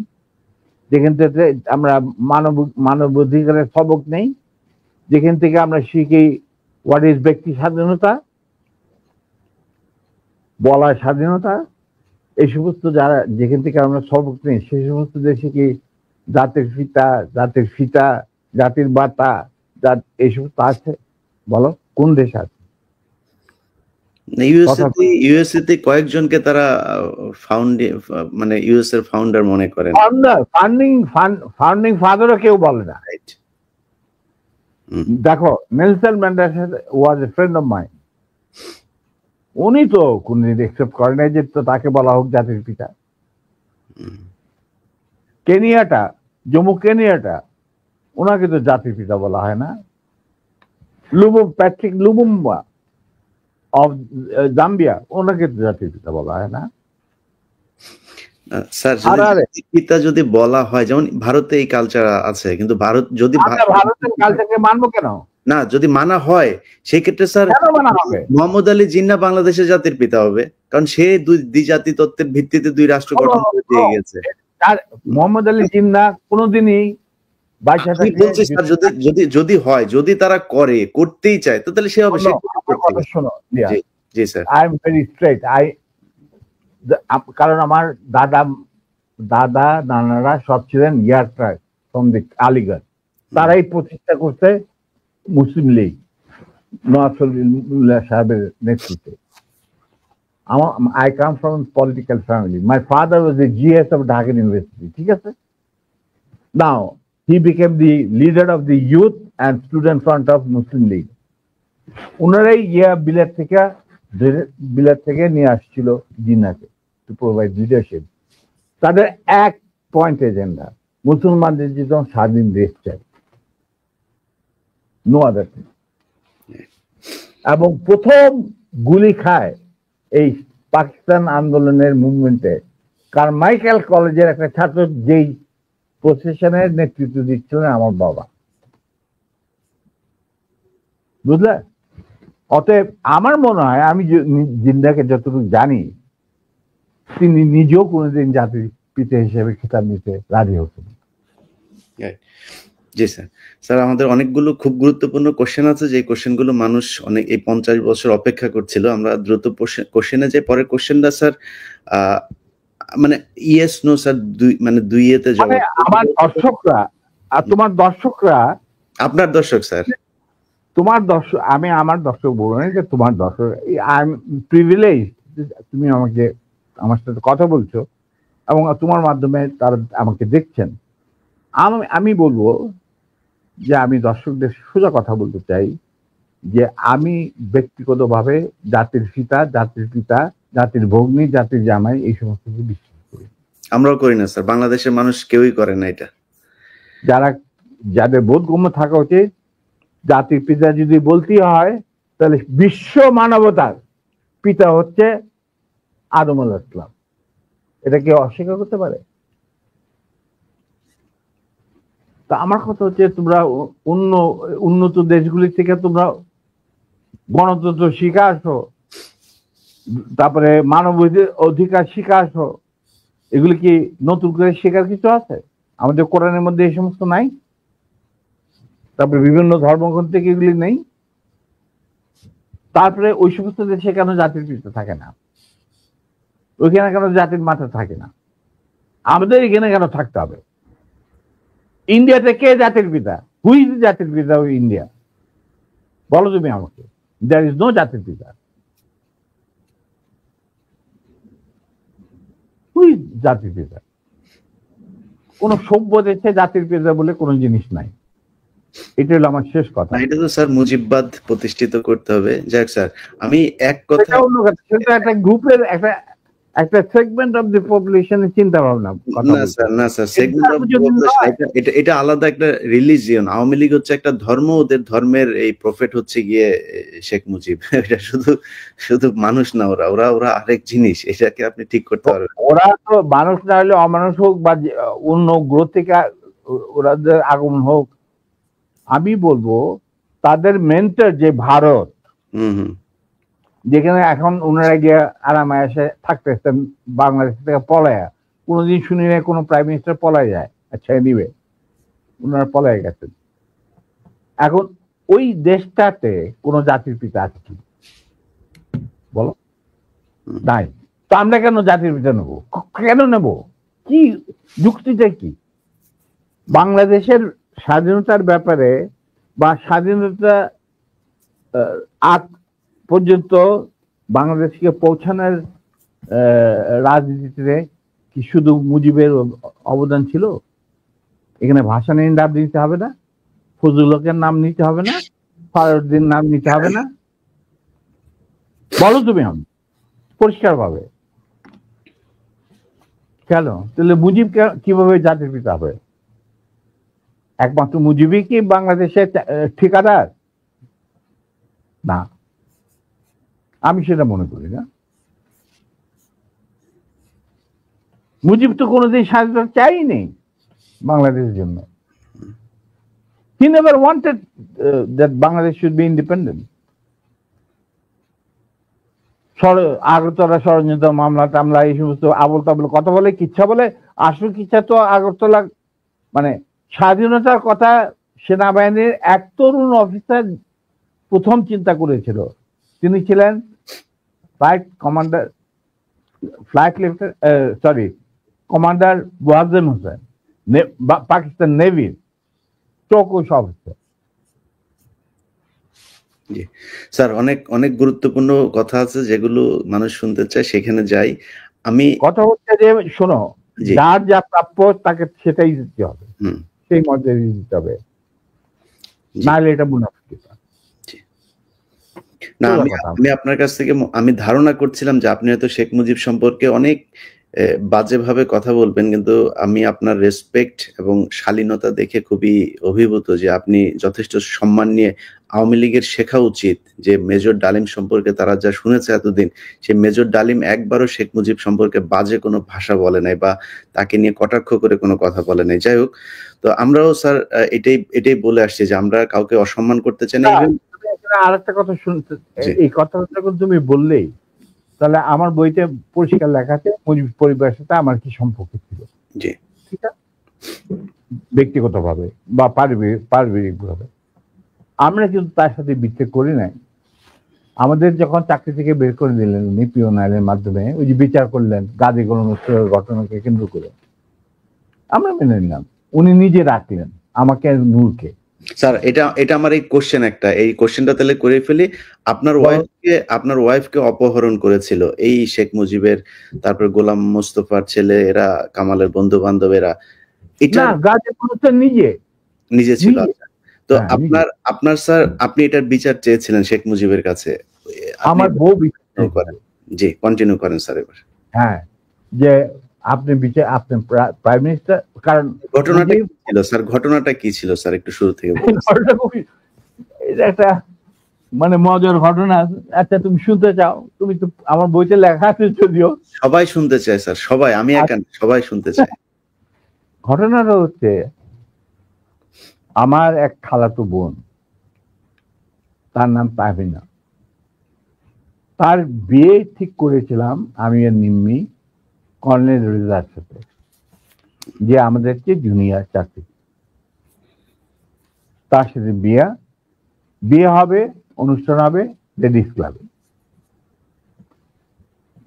যেখান থেকে আমরা মানবাধিকারের সবক নেই, যেখান থেকে আমরা শিখি হোয়াট ইজ ব্যক্তি স্বাধীনতা, বলার স্বাধীনতা, এই সমস্ত যেখান থেকে আমরা সবক নেই, সেই সমস্ত দেশে কি জাতির পিতা, জাতির ফিতা, জাতির বাতা, এই সমস্ত আছে? বলো কোন দেশ আছে? ইউএসএতে কয়েকজনকে তারা মানে ইউএস এর ফাউন্ডার মনে করেন। ফাউন্ডিং ফাদারও কেউ বলে না। দেখো, Nelson Mandela was a friend of mine. উনি তো কোনদিন একসেপ্ট করেন নাই যে তাকে বলা হোক জাতির পিতা। কেনিয়াটা, জম্মু কেনিয়াটা, ওনাকে তো জাতির পিতা বলা হয় না। প্যাট্রিক লুমুম্বা অফ জাম্বিয়া, ওনাকে তো জাতির পিতা বলা হয় না। স্যার পিতা যদি বলা হয়, যেমন ভারতে এই কালচার আছে, কিন্তু ভারত যদি ভারতের কালচারকে মানবো কেন? না, যদি মানা হয় সেই ক্ষেত্রে স্যার মোহাম্মদ আলী জিন্না বাংলাদেশের জাতির পিতা হবে, কারণ সে দুই জাতি তত্ত্বের ভিত্তিতে দুই রাষ্ট্র গঠন করে দিয়ে গেছে। আর মোহাম্মদ আলী জিন্না কোনোদিনই বলছি স্যার, যদি হয়, যদি তারা করতেই চায়, তো তাহলে সে হবে। শোনো, ji sir, I am very straight. কারণ আমার দাদা নানারা সব ছিলেন ইয়ারক্রাফট ফ্রম দি আলিগড়। তারাই প্রতিষ্ঠা করছে মুসলিম লীগ নওয়াজ শরীফুল্লাহ সাহেবের নেতৃত্বে। I come from a political family. My father was the GS of Dhaka University. ঠিক আছে? Now he became the leader of the youth and student front of Muslim League. উনারাই বিলেট থেকে বিলাত থেকে নিয়ে আসছিল জিন্নাকে টু প্রোভাইড লিডারশিপ। তাদের এক point agenda, মুসলমানদের যেন স্বাধীন দেশ চাই, নো আদার থিং। এবং প্রথম গুলি খায় এই পাকিস্তান আন্দোলনের মুভমেন্টে কারমাইকেল কলেজের একটা ছাত্র, যেই প্রসেশনের নেতৃত্ব দিচ্ছিলেন আমার বাবা, বুঝলে? অতএব আমার মনে হয়, আমি জিন্দাকে যতটুকু জানি, তিনি নিজেও কোনোদিন জাতির পিতা হিসেবে খেতাব নিতে রাজি হতেন। জি স্যার। স্যার, আমাদের অনেকগুলো খুব গুরুত্বপূর্ণ কোশ্চেন আছে, যে কোশ্চেনগুলো মানুষ অনেক এই 50 বছর অপেক্ষা করছিল। আমরা দ্রুত কোশ্চেনে যাই। পরের কোশ্চেনটা স্যার মানে ইয়েস নো স্যার, দুই এতে জবাব। আমার দর্শকরা আর তোমার দর্শকরা, আপনার দর্শক স্যার, তোমার দর্শক, আমি আমার দর্শক বলবো না, যে তোমার দর্শক। আই এম প্রিভিলেজ, তুমি আমার সাথে কথা বলছো এবং তোমার মাধ্যমে তারা আমাকে দেখছেন। আমি বলবো যে আমি দর্শকদের সোজা কথা বলতে চাই যে আমি ব্যক্তিগতভাবে জাতির পিতা, জাতির ভগ্নী, জাতির জামাই, এই সমস্ত কিছু বিশ্বাস করি। আমরাও করি না স্যার, বাংলাদেশের মানুষ কেউই করে না এটা। যাদের বোধগম্য থাকা উচিত, জাতির পিতা যদি বলতে হয়, তাহলে বিশ্ব মানবতার পিতা হচ্ছে আদম আলাইহিস সালাম। এটা কেউ অস্বীকার করতে পারে? তা আমার কথা হচ্ছে, তোমরা উন্নত দেশগুলি থেকে তোমরা গণতন্ত্র শিখে আসো, তারপরে মানব অধিকার শিখে আসো। এগুলি কি নতুন করে শেখার কিছু আছে? আমাদের কোরআনের মধ্যে এই সমস্ত নাই? তারপরে বিভিন্ন ধর্মগ্রন্থ থেকে এগুলি নেই? তারপরে ওই সমস্ত দেশে কেন জাতির পিতা থাকে না? ওইখানে কেন জাতির মাথা থাকে না? আমাদের এখানে কেন থাকতে হবে? ইন্ডিয়াতে কে জাতির পিতা? হু ইজ জাতির পিতা অফ ইন্ডিয়া? বলো তুমি আমাকে। দেয়ার ইজ নো জাতির পিতা। হু ইজ জাতির পিতা? কোন সভ্য দেশে জাতির পিতা বলে কোনো জিনিস নাই। এটা হলো আমার শেষ কথা। এটা তো স্যার মুজিববাদ প্রতিষ্ঠিত করতে হবে। যাক স্যার, আমি এক কথা, সেটা একটা গ্রুপের একটা সেগমেন্ট অফ দি পপুলেশনের চিন্তা ভাবনা। না স্যার, সেগমেন্ট অফ এটা আলাদা একটা রিলিজিয়ন। আওয়ামী লীগ হচ্ছে একটা ধর্ম, ওদের ধর্মের এই প্রফেট হচ্ছে গিয়ে শেখ মুজিব। এটা শুধু মানুষ না, ওরা আরেক জিনিস। এটাকে আপনি ঠিক করতে পারবেন। ওরা তো মানুষ না হলে অমানুষ হোক বা অন্য গ্রহ থেকে ওরাদের আগমন হোক, আমি বলবো তাদের মেন্টর যে ভারত, যেখানে এখন ওনারা গিয়ে আরামে এসে থাকতেছেন বাংলাদেশ থেকে পলায়া। কোনোদিন শুনি না কোনো প্রাইম মিনিস্টার পলায় যায়। আচ্ছা, নিবে, ওনারা পলায় গেছেন। এখন ওই দেশটাতে কোনো জাতির পিতা আছে কি বলো? নাই। তো আমরা কেন জাতির পিতা নেবো? কেন নেব? কি যুক্তিটা কি? বাংলাদেশের স্বাধীনতার ব্যাপারে বা স্বাধীনতা আগ পর্যন্ত বাংলাদেশকে পৌঁছানোর রাজনীতিতে কি শুধু মুজিবের অবদান ছিল? এখানে ভাসানীর নাম নিতে হবে না? ফজলুল হকের নাম নিতে হবে না? ফারুদ্দিন নাম নিতে হবে না? বলো তুমি আমি পরিষ্কার ভাবে। কেন? তাহলে মুজিব কিভাবে জাতির পিতা হবে? একমাত্র মুজিবই কি বাংলাদেশের ঠিকাদার? না, আমি সেটা মনে করি না। মুজিব তো কোনোদিন স্বাধীনতা চাইনি বাংলাদেশের জন্য। He never wanted that Bangladesh should be independent. Agartala ষড়যন্ত্র মামলা টামলা এই সমস্ত আবল তাবল কথা বলে, কিচ্ছা বলে। আসল কিচ্ছা তো আগরতলা, মানে স্বাধীনতার কথা সেনাবাহিনীর এক তরুণ অফিসার প্রথম চিন্তা করেছিল। তিনি ছিলেন কমান্ডার ওয়াজেম হোসেন, পাকিস্তান নেভির চৌকস অফিসার। জি স্যার, অনেক গুরুত্বপূর্ণ কথা আছে যেগুলো মানুষ শুনতে চায়, সেখানে যাই। আমি কথা হচ্ছে যে, শোনো, যার যা প্রাপ্য তাকে সেটাই দিতে হবে, সেই মর্যাদা দিতে হবে, নাহলে এটা মুনাফিকি। না, আমি আপনার কাছ থেকে আমি ধারণা করছিলাম যে আপনি হয়তো শেখ মুজিব সম্পর্কে অনেক বাজেভাবে কথা বলবেন, কিন্তু আমি আপনার রেসপেক্ট এবং শালীনতা দেখে খুবই অভিভূত যে আপনি যথেষ্ট সম্মান নিয়ে আওয়ামী লীগের শেখা উচিত যে মেজর ডালিম সম্পর্কে তারা যা শুনেছে এতদিন, সেই মেজর ডালিম একবারও শেখ মুজিব সম্পর্কে বাজে কোনো ভাষা বলে নাই বা তাকে নিয়ে কটাক্ষ করে কোনো কথা বলে নাই। যাই হোক, তো আমরাও স্যার এটাই বলে আসছি যে আমরা কাউকে অসম্মান করতে চাই না। আরেকটা কথা শুনতে, এই কথাটা যখন তুমি বললেই, তাহলে আমার বইতে পরিষ্কার লেখা আছে মুজিব পরিবারের সাথে আমার কি সম্পর্ক ছিল, ঠিক আছে, ব্যক্তিগতভাবে বা পারিবারিক ভাবে। আমরা কিন্তু তার সাথে বিচ্ছেদ করি নাই। আমাদের যখন চাকরি থেকে বের করে দিলেন উনি পিওন আইনের মাধ্যমে, ওই যে বিচার করলেন গাজী গোলাম মোস্তফার ঘটনাকে কেন্দ্র করে, আমরা মেনে নিলাম। উনি নিজে রাখলেন আমাকে আর নূরকে। স্যার এটা আমার এই কোশ্চেনটা তাহলে করে ফেলি। আপনার ওয়াইফকে অপহরণ করেছিল এই শেখ মুজিবের, তারপর গোলাম মোস্তফার ছেলে, এরা কামালের বন্ধু বান্ধবেরা, এটা নিজে ছিল। তো আপনার স্যার আপনি এটার বিচার চেয়েছিলেন শেখ মুজিবের কাছে। আমার বউ করেন, জি কন্টিনিউ করেন স্যার এবার। হ্যাঁ, যে আপনি আপনি প্রাইম মিনিস্টার, কারণ ঘটনাটা কি ছিল স্যার? ঘটনাটা কি ছিল স্যার একটু শুরু থেকে বলুন। এটা একটা মানে মজার ঘটনা। আচ্ছা তুমি শুনতে চাও? তুমি তো আমার বইতে লেখা আছে যদিও। সবাই শুনতে চায় স্যার, সবাই, আমি একা সবাই শুনতে চায়। ঘটনাটা হচ্ছে, আমার এক খালাতো বোন, তার নাম তাহমিনা, তার বিয়ে ঠিক করেছিলাম আমি আর নিম্মি কর্নেল রেজার সাথে, যে আমাদের চেয়ে জুনিয়র চাকরি। তার সাথে বিয়ে হবে, অনুষ্ঠান হবে লেডিস ক্লাবে।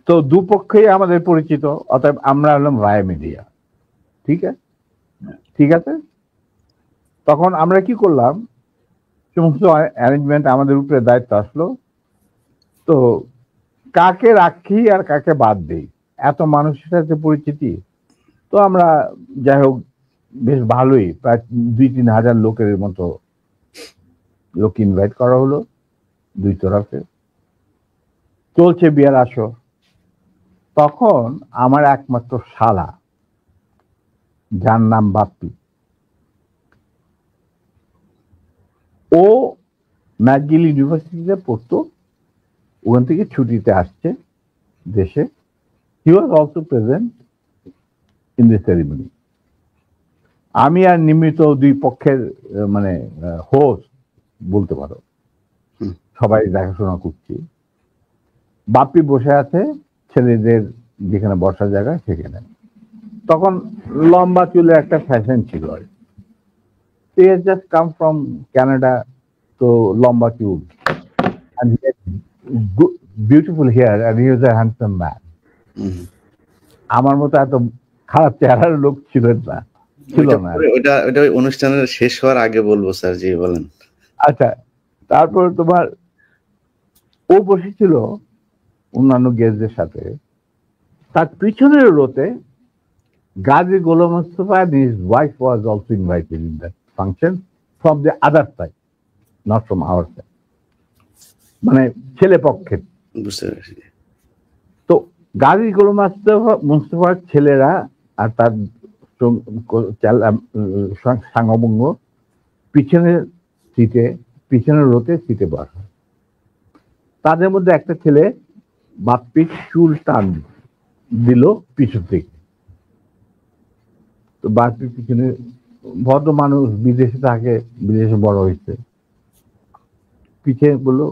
তো দুপক্ষেই আমাদের পরিচিত, অতএব আমরা হলাম রায় মিডিয়া। ঠিক আছে। তখন আমরা কি করলাম, সমস্ত অ্যারেঞ্জমেন্ট আমাদের উপরে দায়িত্ব আসলো। তো কাকে রাখি আর কাকে বাদ দেই, এত মানুষের সাথে পরিচিতি। তো আমরা যাই হোক বেশ ভালোই, প্রায় 2-3 হাজার লোকের মতো লোক ইনভাইট করা হলো, দুই তরফে চলছে বিয়ার আসর। তখন আমার একমাত্র শালা, যার নাম বাপ্পি, ও ম্যাকগিল ইউনিভার্সিটিতে পড়তো, ওখান থেকে ছুটিতে আসছে দেশে। He was also present in the ceremony. আমি আর নিমিত দুই পক্ষের মানে হোস্ট বলতে পারো, সবাই দেখাশোনা করছি। বাপ্পি বসে আছে ছেলেদের যেখানে বসার জায়গা সেখানে। তখন লম্বা চুলের একটা ফ্যাশন ছিল, he has just come from Canada, তো লম্বা চুল, and he had beautiful hair and he was a handsome man. আমার মতো এত খারাপ চেহারার লোক ছিল না। ওটা অনুষ্ঠানের শেষ হওয়ার আগে বলবো স্যার, জি বলেন। আচ্ছা, তারপর তোমার ও বসেছিল অন্যান্য গেস্টদের সাথে, তার পিছনের রোতে Gazi Golam Mostafa and his wife was also invited in that function from the other side, not from our side, মানে ছেলে পক্ষের। বুঝতে পারছি। তো গাজী গোলাম মোস্তফার ছেলেরা আর তার সাঙ্গবঙ্গ পিছনের রোতে সিটে বসা। তাদের মধ্যে একটা ছেলে বাপ্পির চুল টান দিল পিছন থেকে। তো বাপ্পির পিছনে, ভদ্র মানুষ, বিদেশে থাকে, বিদেশে বড় হয়েছে, পিছিয়ে বললো,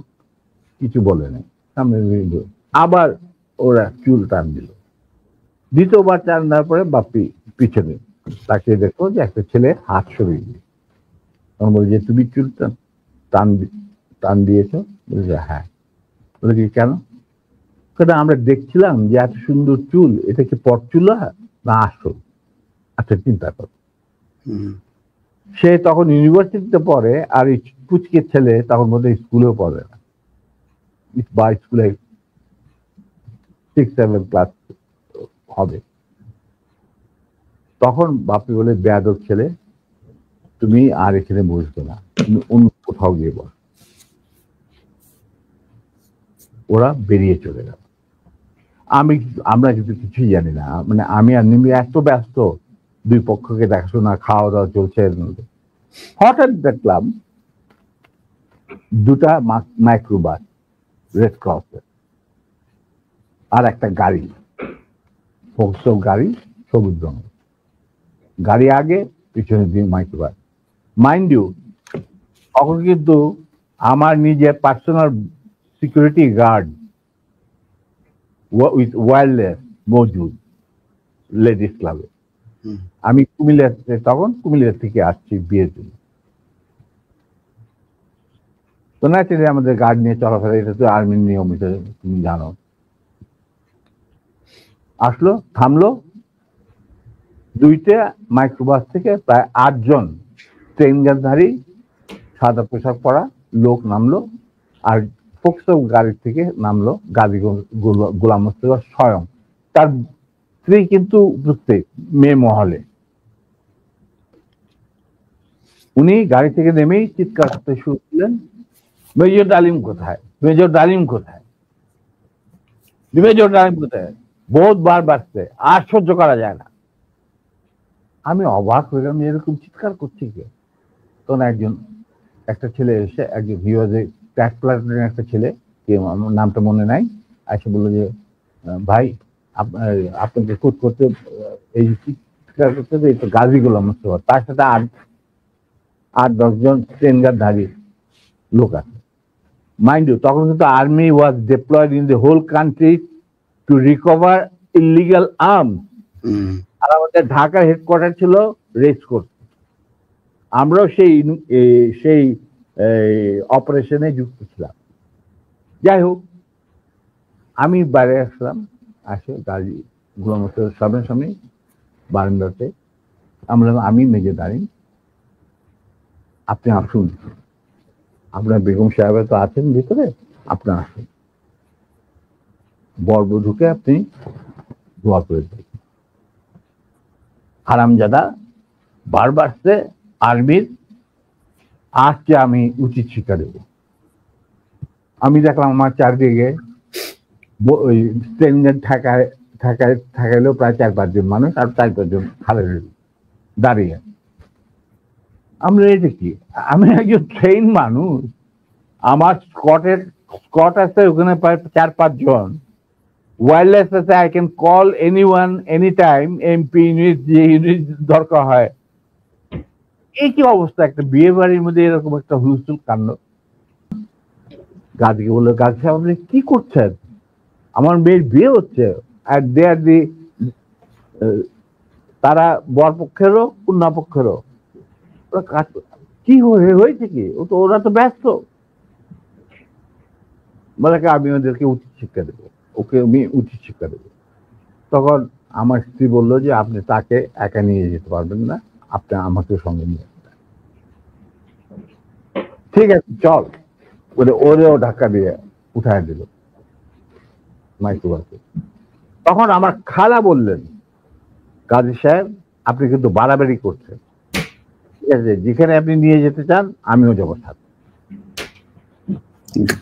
কিছু বলে নাই, সামনে আবার ওরা চুল টান দিল। দ্বিতীয়বার টান দেওয়ার পরে বাপ্পি পিছনে তাকে দেখো যে একটা ছেলে হাত সরিয়ে দিয়ে, তখন বলে যে তুমি চুল টান দিয়েছ? বলছে হ্যাঁ। বলে কি কেন? আমরা দেখছিলাম যে এত সুন্দর চুল, এটা কি পরচুলা না আসল? আচ্ছা চিন্তা করো। সে তখন ইউনিভার্সিটিতে পড়ে, আর এই পুচকের ছেলে তখন বোধহয় স্কুলেও পড়ে না, বা স্কুলে 6-7 ক্লাস হবে। তখন বাপি বলে, বেয়াদব ছেলে, তুমি আর এখানে বসবে না, তুমি অন্য কোথাও গিয়ে বস। ওরা বেরিয়ে চলে গেল। আমরা কিন্তু কিছুই জানি না, মানে আমি আর নিমি এত ব্যস্ত, দুই পক্ষকে দেখাশোনা, খাওয়া দাওয়া চলছে। এর মধ্যে হঠাৎ দেখলাম দুটা মাইক্রোবাস রেড ক্রসের আর একটা গাড়ি, ফোকসো গাড়ি, সবুজ রঙের গাড়ি আগে, পিছনে দিয়ে মাইক্রোবাস। মাইন্ড ইউ, তখন কিন্তু আমার নিজের personal security guard with wireless মজুদ লেডিস ক্লাবে। আমি কুমিল্লাতে, তখন কুমিল্লা থেকে আসছি বিয়ের জন্য। তো ন্যাচারালি আমাদের গার্ড নিয়ে চলাফেরা, এটা তো আর্মির নিয়ম, এটা তুমি জানো। আসলো, থামলো, দুইটা মাইক্রোবাস থেকে প্রায় 8 জন ট্রেনগারধারী সাদা পোশাক পরা লোক নামলো, আর ফোকসো গাড়ি থেকে নামলো গাজী গোলাম মোস্তফা স্বয়ং, তার স্ত্রী কিন্তু উপস্থিত মেয়ে মহলে। উনি গাড়ি থেকে নেমেই চিৎকার করতে শুরু করলেন, মেজর ডালিম কোথায়, মেজর ডালিম কোথায়, মেজর ডালিম কোথায়, বহুতবার বাড়ছে, আর সহ্য করা যায় না। আমি অবাক হয়ে গেলাম, এরকম চিৎকার করছি কে? তখন একটা ছেলে এসে, একজন হিওয়াজে ট্র্যাক প্লাটুনের একটা ছেলে, কে আমার নামটা মনে নাই, এসে বললো যে ভাই আপনাকে খুঁত করতে, এই চিৎকার করতে, এই তো গাজী গোলাম মোস্তফা, তার সাথে 8-10 জন ট্রেনগারধারী লোক আছে। মাইন্ড ইউ, তখন কিন্তু army was deployed in the whole country to recover illegal arms. আর আমাদের ঢাকার হেডকোয়ার্টার ছিল রেস কোর্স, আমরাও সেই অপারেশনে যুক্ত ছিলাম। যাই হোক, আমি বাইরে আসলাম, আসে গাড়ি গোলাম মোস্তফার সামনে বারান্দাতে। আমি মেজর ডালিম, আপনি আসুন, আপনার বেগম সাহেব তো আছেন ভিতরে, আপনি আসুন, বরবধূকে আপনি দোয়া করে দিন। হারামজাদা বারবার সে আর্মির আজকে আমি উচিত শিক্ষা দেব। আমি দেখলাম আমার চারদিকে ওই ট্রেনের ঠেকাইলেও প্রায় 4-5 জন মানুষ, আর 4-5 জন খালে দাঁড়িয়ে। আমরা এটা কি, আমি একজন ট্রেন মানুষ, আমার স্কট আছে ওখানে প্রায় 4-5 জন, ওয়্যারলেস আছে, I can call anyone any time, MP unit, যে ইউনিট দরকার হয়। এই কি অবস্থা, একটা বিয়ে বাড়ির মধ্যে এরকম একটা হুলস্থুল কাণ্ড। গাজীকে বললো, গাজী সাহেব আপনি কি করছেন, আমার মেয়ের বিয়ে হচ্ছে, আর দে আর দি, তারা বর পক্ষেরও কন্যা পক্ষেরও, কি হয়েছে কি, ওরা তো ব্যস্ত। বলে আমি ওদেরকে উচিত শিক্ষা দেবো, ওকে আমি উচিত শিক্ষা দেবো। তখন আমার স্ত্রী বললো যে আপনি তাকে একা নিয়ে যেতে পারবেন না, আপনি আমাকে সঙ্গে নিয়ে আসবেন। ঠিক আছে চল বলে ওরেও ধাক্কা দিয়ে উঠায় দিল মাইক্রোবাসে। তখন আমার খালা বললেন, গাজী সাহেব আপনি কিন্তু বাড়াবাড়ি করছেন, ঠিক আছে, যেখানে আপনি নিয়ে যেতে চান আমিও যাবো সাথে।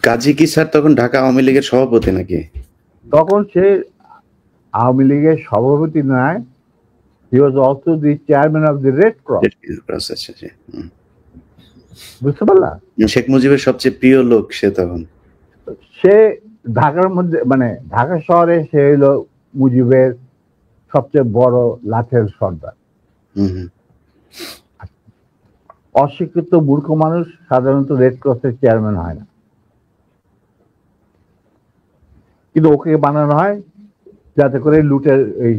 গাজী কি স্যার তখন ঢাকা আওয়ামী লীগের সভাপতি নাকি? তখন সে আওয়ামী লীগের সভাপতি নয়, he was also the chairman of the Red Cross। বুঝতে পারলা? শেখ মুজিবের সবচেয়ে প্রিয় লোক সে তখন। সে ঢাকার মধ্যে, মানে ঢাকা শহরে সে হলো মুজিবের সবচেয়ে বড় লাঠের সর্দার। অশিক্ষিত মূর্খ মানুষ সাধারণত রেড ক্রসের চেয়ারম্যান হয় না, কিন্তু ওকে বানানো হয় যাতে করে লুটের এই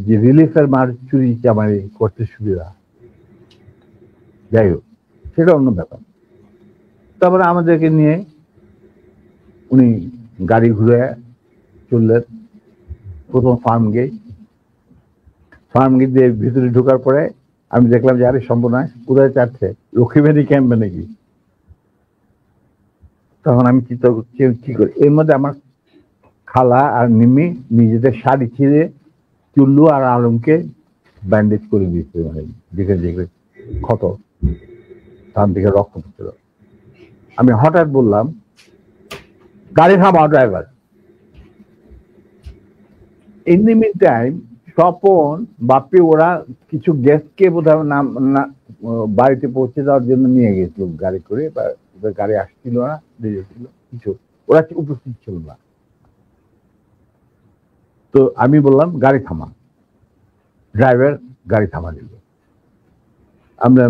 যে রিলিফের মার চুরি চামারি করতে সুবিধা। যাই হোক, সেটা অন্য ব্যাপার। তারপরে আমাদেরকে নিয়ে উনি গাড়ি ঘুরে চললেন প্রথম ফার্ম গেট দিয়ে ভিতরে ঢোকার পরে আমি দেখলাম যে আরে সম্পূর্ণ কোথায় চাচ্ছে, লক্ষ্মীবাড়ি ক্যাম্পে নাকি। তখন আমি চিন্তা করছি কি করি। এর মধ্যে আমার খালা আর নিমি নিজেদের শাড়ি ছিঁড়ে চুল্লু আর আলমকে ব্যান্ডেজ করে দিয়েছে, মানে যেখানে ক্ষত, তার দিকে রক্ত পড়ছিল। আমি হঠাৎ বললাম গাড়ি থামাও driver. In the meantime Swapan Bappi ওরা কিছু গেস্টকে বোধহয় নাম বাড়িতে পৌঁছে দেওয়ার জন্য নিয়ে গেছিল গাড়ি করে, বা ওদের গাড়ি আসছিল না, দেরি ছিল কিছু, ওরা উপস্থিত ছিল না। তো আমি বললাম গাড়ি থামা, ড্রাইভার গাড়ি থামা দিল। আমরা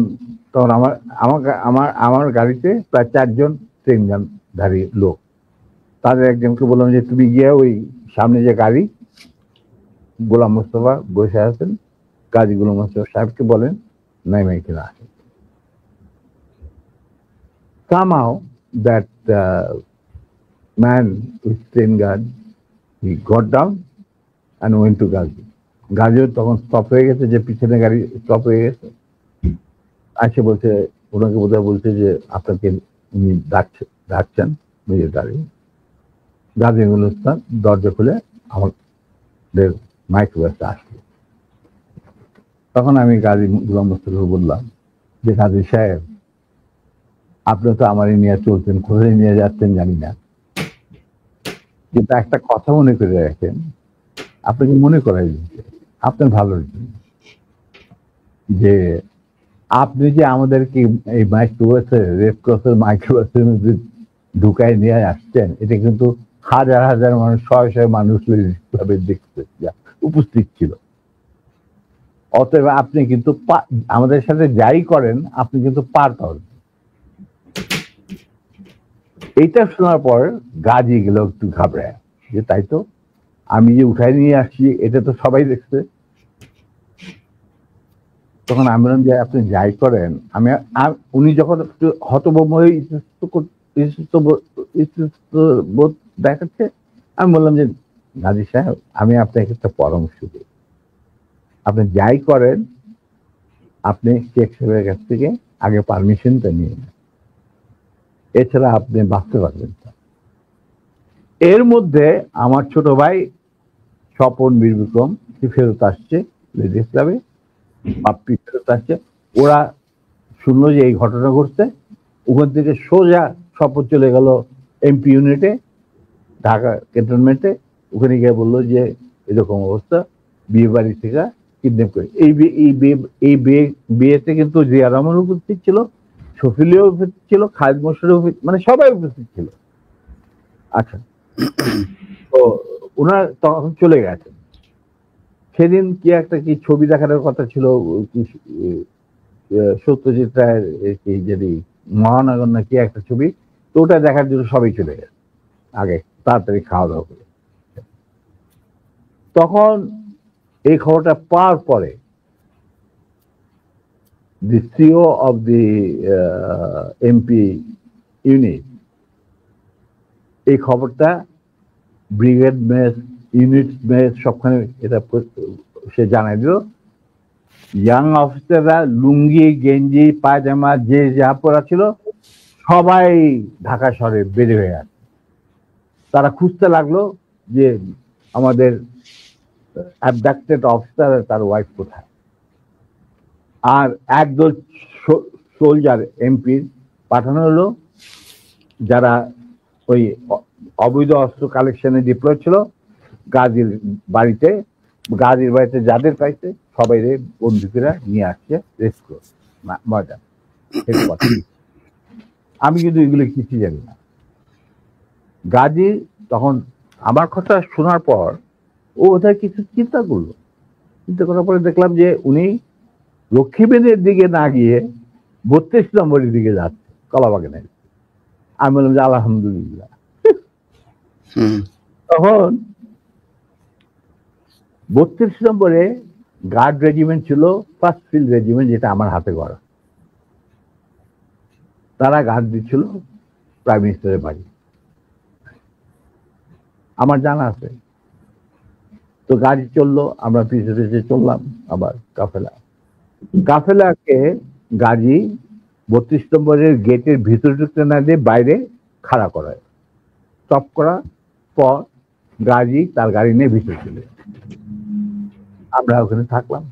তখন আমার গাড়িতে প্রায় 4 জন ট্রেনধারী লোক, তাদের একজনকে বললাম যে তুমি গিয়ে ওই সামনে যে গাড়ি গোলাম মোস্তফা বসে আছেন, কাজী গোলাম মোস্তফা সাহেবকে বলেন নাইমা এখানে আসেন। Somehow that man with train guard, he got down and went to Gazi. গাজিও তখন স্টপ হয়ে গেছে, যে পিছনে গাড়ি স্টপ হয়ে গেছে। আসে বলছে, ওনাকে বোধহয় বলছে যে আপনাকে উনি ডাকছেন নিজের গাড়ি। গাজী গুলস্তান দরজা খুলে আমাদের মাইক্রোবাসে আসলো। তখন আমি গাজী গোলাম মোস্তফাকে বললাম যে গাজী সাহেব, আপনি তো আমারই নিয়ে চলতেন, কোথায় নিয়ে যাচ্ছেন জানি না, কিন্তু একটা কথা মনে করে রাখেন, আপনাকে মনে করাই দিচ্ছে আপনার ভালোর জন্য, যে আপনি যে আমাদেরকে এই মাইক্রোবাসে, রেড ক্রসের মাইক্রোবাসের মধ্যে ঢুকায় নিয়ে আসছেন, এটা কিন্তু হাজার হাজার মানুষ, শয়ে শয়ে মানুষ ভাবে দেখতে উপস্থিত ছিল। অতএব আপনি কিন্তু আমাদের সাথে যাই করেন আপনি কিন্তু পার পাবেন। এইটা শোনার পর গাজী গেল একটু ঘাবড়ায়, যে তাই তো, আমি যে উঠাই নিয়ে আসছি এটা তো সবাই দেখছে। তখন আমি বললাম যে আপনি যাই করেন, উনি যখন একটু হতভম্ব হয়ে বোধ দেখাচ্ছে, আমি বললাম যে গাজী সাহেব, আমি আপনাকে একটা পরামর্শ দিই, আপনি যাই করেন আপনি শেখ সাহেবের কাছ থেকে আগে পারমিশনটা নিয়ে নেন, এছাড়া আপনি বাঁচতে পারবেন না। এর মধ্যে আমার ছোট ভাই স্বপন বীর বিক্রম ফেরত আসছে লেডিস ক্লাবে, বাপ্পি ফেরত আসছে। ওরা শুনলো যে এই ঘটনা ঘটছে, ওখান থেকে সোজা স্বপন চলে গেল এমপি ইউনিটে, ঢাকা ক্যান্টনমেন্টে। ওখানে গিয়ে বললো যে এরকম অবস্থা, বিয়ে বাড়ি থেকে কিডন্যাপ করে। এই বিয়েতে কিন্তু জিয়া রহমান উপস্থিত ছিল, শফিলিও উপস্থিত ছিল, খালেদ মোশাররফ, মানে সবাই উপস্থিত ছিল। আচ্ছা, তো ওনারা তখন চলে গেছেন। সেদিন কি ছবি দেখানোর কথা ছিল, সত্যজিৎ রায়ের যদি মহানগর না কি একটা ছবি, তো ওটা দেখার জন্য সবাই চলে গেছে আগে তাড়াতাড়ি খাওয়া দাওয়া করে। তখন এই খবরটা পাওয়ার পরে the CEO of the MP unit এই খবরটা ব্রিগেড মেস, ইউনিট মেস সবখানে এটা সে জানাই দিল। ইয়াং অফিসাররা লুঙ্গি গেঞ্জি পায়জামা যে যা পরা ছিল সবাই ঢাকা শহরে বেড়ে হয়ে আসে। তারা খুঁজতে লাগলো যে আমাদের অ্যাবডাক্টেড অফিসার তার ওয়াইফ কোথায়। আর একদল সোলজার এমপির পাঠানো হলো, যারা ওই অবৈধ অস্ত্র কালেকশনে ডিপ্লয় ছিল, গাজীর বাড়িতে যাদের পাইছে সবাই বন্দুকেরা নিয়ে আসছে রেস্কো ময়দা। আমি কিন্তু এগুলো কিছু জানি না। গাজী তখন আমার কথা শোনার পর ও ওদের কিছু চিন্তা করলো, চিন্তা করার পরে দেখলাম যে উনি লক্ষ্মীবেনের দিকে না গিয়ে 32 নম্বরের দিকে যাচ্ছে, কলাবাগানের। আমি বললাম যে আলহামদুলিল্লাহ। তখন 32 নম্বরে গার্ড রেজিমেন্ট ছিল, ফার্স্ট ফিল্ড রেজিমেন্ট, যেটা আমার হাতে গড়া। তারা গার্ড দিচ্ছিল প্রাইম মিনিস্টারের বাড়ি, আমার জানা আছে। তো গাড়ি চললো, আমরা পিছিয়ে পিছিয়ে চললাম আবার কাফেলাকে গাজী 32 নম্বরের গেটের ভিতরে ঢুকতে না দিয়ে বাইরে খাড়া করায়, স্টপ করার পর গাজী তার গাড়ি নিয়ে ভিতরে চলে, আমরা ওখানে থাকলাম।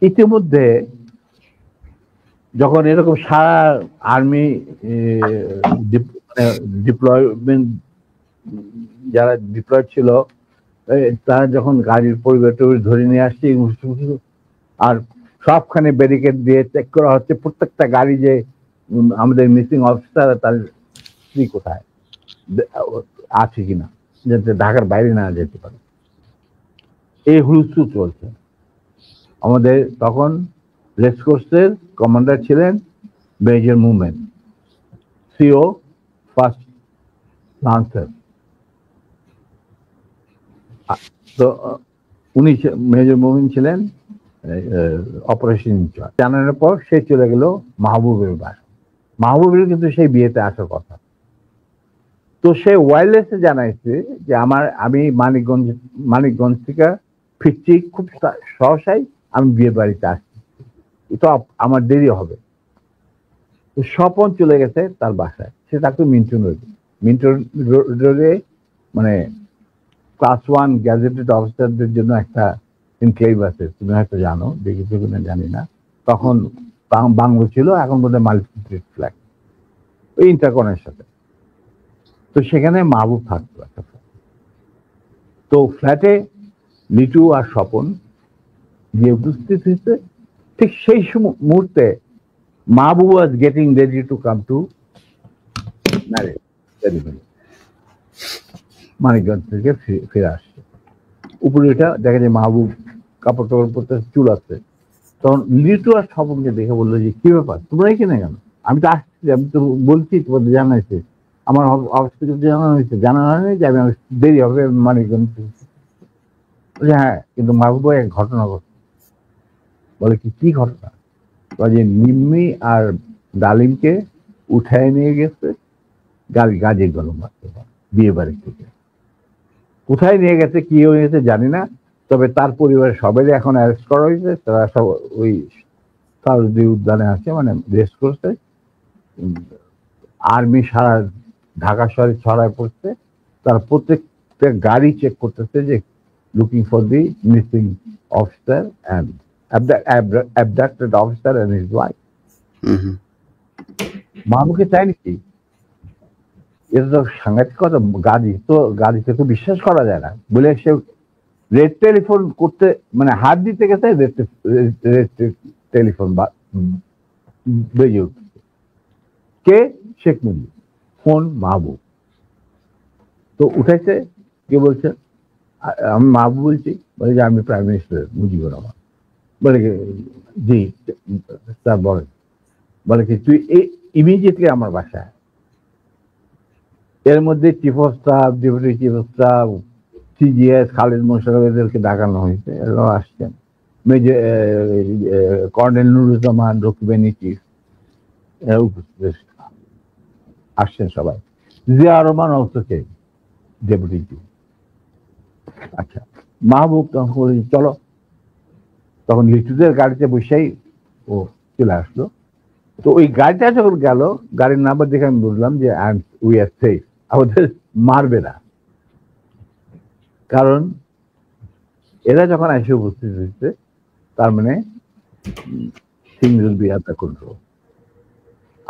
ইতিমধ্যে যখন এরকম সারা আর্মি ডিপ্লয়মেন্ট যারা ডিপ্লয় ছিল তারা যখন গাড়ির পরিবেশ ধরে নিয়ে আসছে আর সবখানে ব্যারিকেড দিয়ে চেক করা হচ্ছে প্রত্যেকটা গাড়ি যে আমাদের মিসিং অফিসার তার স্ত্রী কোথায় আছে কিনা, যাতে ঢাকার বাইরে না যেতে পারে। এই হুলস্থুল চলছে। আমাদের তখন রেসকোর্সের কমান্ডার ছিলেন major movement, CO first lancer. তো উনি মেজর মুভমেন্ট ছিলেন অপারেশন ইনচার্জ। জানানোর পর সে চলে গেল মাহবুবের বাসা। মাহবুবের কিন্তু সেই বিয়েতে আসার কথা। তো সে ওয়্যারলেসে জানাইছে যে আমি মানিকগঞ্জ থেকে ফিরছি, খুব সহসাই আমি বিয়ে বাড়িতে আসছি, তো আমার দেরি হবে। তো স্বপন চলে গেছে তার বাসায়। সে থাকতো মিন্টন রোডে, মানে ক্লাস 1 গ্যাজেটেড অফিসারদের জন্য একটা এনক্লেভ আছে, তুমি হয়তো জানো, দেখেছো কিনা জানি না। তখন বাংলো ছিল, এখন বোধহয় মাল্টিপ্লেক্স ফ্ল্যাট, ওই ইন্টারকনের সাথে। তো সেখানে মাহবুব থাকতো একটা ফ্ল্যাট। তো ফ্ল্যাটে লিটু আর স্বপন গিয়ে উপস্থিত হয়েছে। ঠিক সেই মুহূর্তে Mahbub was getting ready to come to marriage ceremony. Manikganj থেকে ফিরে আসছে। উপরে এটা দেখা যায় মাহবুব কাপড় টাপড় পরতে, চুল আছে। তখন লিটু আর স্বপনকে দেখে বললো যে কি ব্যাপার, তোমরা এখানে কেন? আমি তো আসছি, আমি তো বলছি তোমাদের জানাইছে, আমার অফিস থেকে জানানো হয়নি যে আমি দেরি হবে মানিকগঞ্জ। হ্যাঁ, কিন্তু মাহবুব এক ঘটনা ঘটছে। বলে কি ঘটনা? যে নিম্মি আর ডালিমকে উঠায় নিয়ে গেছে গাজী গলম বিয়ে বাড়ি থেকে। কোথায় নিয়ে গেছে, কি হয়েছে জানি না, তবে তার পরিবারের সবাই এখন অ্যারেস্ট করা হয়েছে। তারা সব ওই সারদী উদ্যানে আছে, মানে রেস্ট করছে। আর্মি সারা ঢাকা শহরে ছড়ায় পড়ছে। তারা প্রত্যেকটা গাড়ি চেক করতেছে যে looking for the missing officer and abducted officer and his wife. মাহবুবকে চাই নাকি? এটা তো সাংঘাতিক কথা। গাড়িতে তো বিশ্বাস করা যায় না বলে সে রেড টেলিফোন করতে, মানে হাত দিতে গেছে, রেড টেলিফোন বেজে উঠছে। কে? শেখ মুজিব। ফোন মাহবুব। তো উঠেছে, কে বলছে? আমি মাহবুব বলছি। বলে যে আমি প্রাইম মিনিস্টার মুজিবুর রহমান। বলে কি? জি স্যার বলেন। বলে কি তুই ইমিডিয়েটলি আমার বাসায়। এর মধ্যে chief of staff, deputy chief of staff, CGS, Khalid Mosharraf, এদেরকে ডাকানো হয়েছে। এরাও আসছেন। মেজর কর্নেল নুরুজ্জামান, রকিবানী চিফ, আসছেন সবাই। জিয়া রহমান অলসো কেম, ডেপুটি চিফ। আচ্ছা, মাহবুব তখন বলে চলো। তখন লিটুদের গাড়িতে বসেই ও চলে আসলো। তো ওই গাড়িটা যখন গেল, গাড়ির নাম্বার দেখে আমি বুঝলাম যে উই আর সেফ, আমাদের মারবে না। কারণ এরা যখন এসে উপস্থিত হয়েছে, তার মানে things will be under control।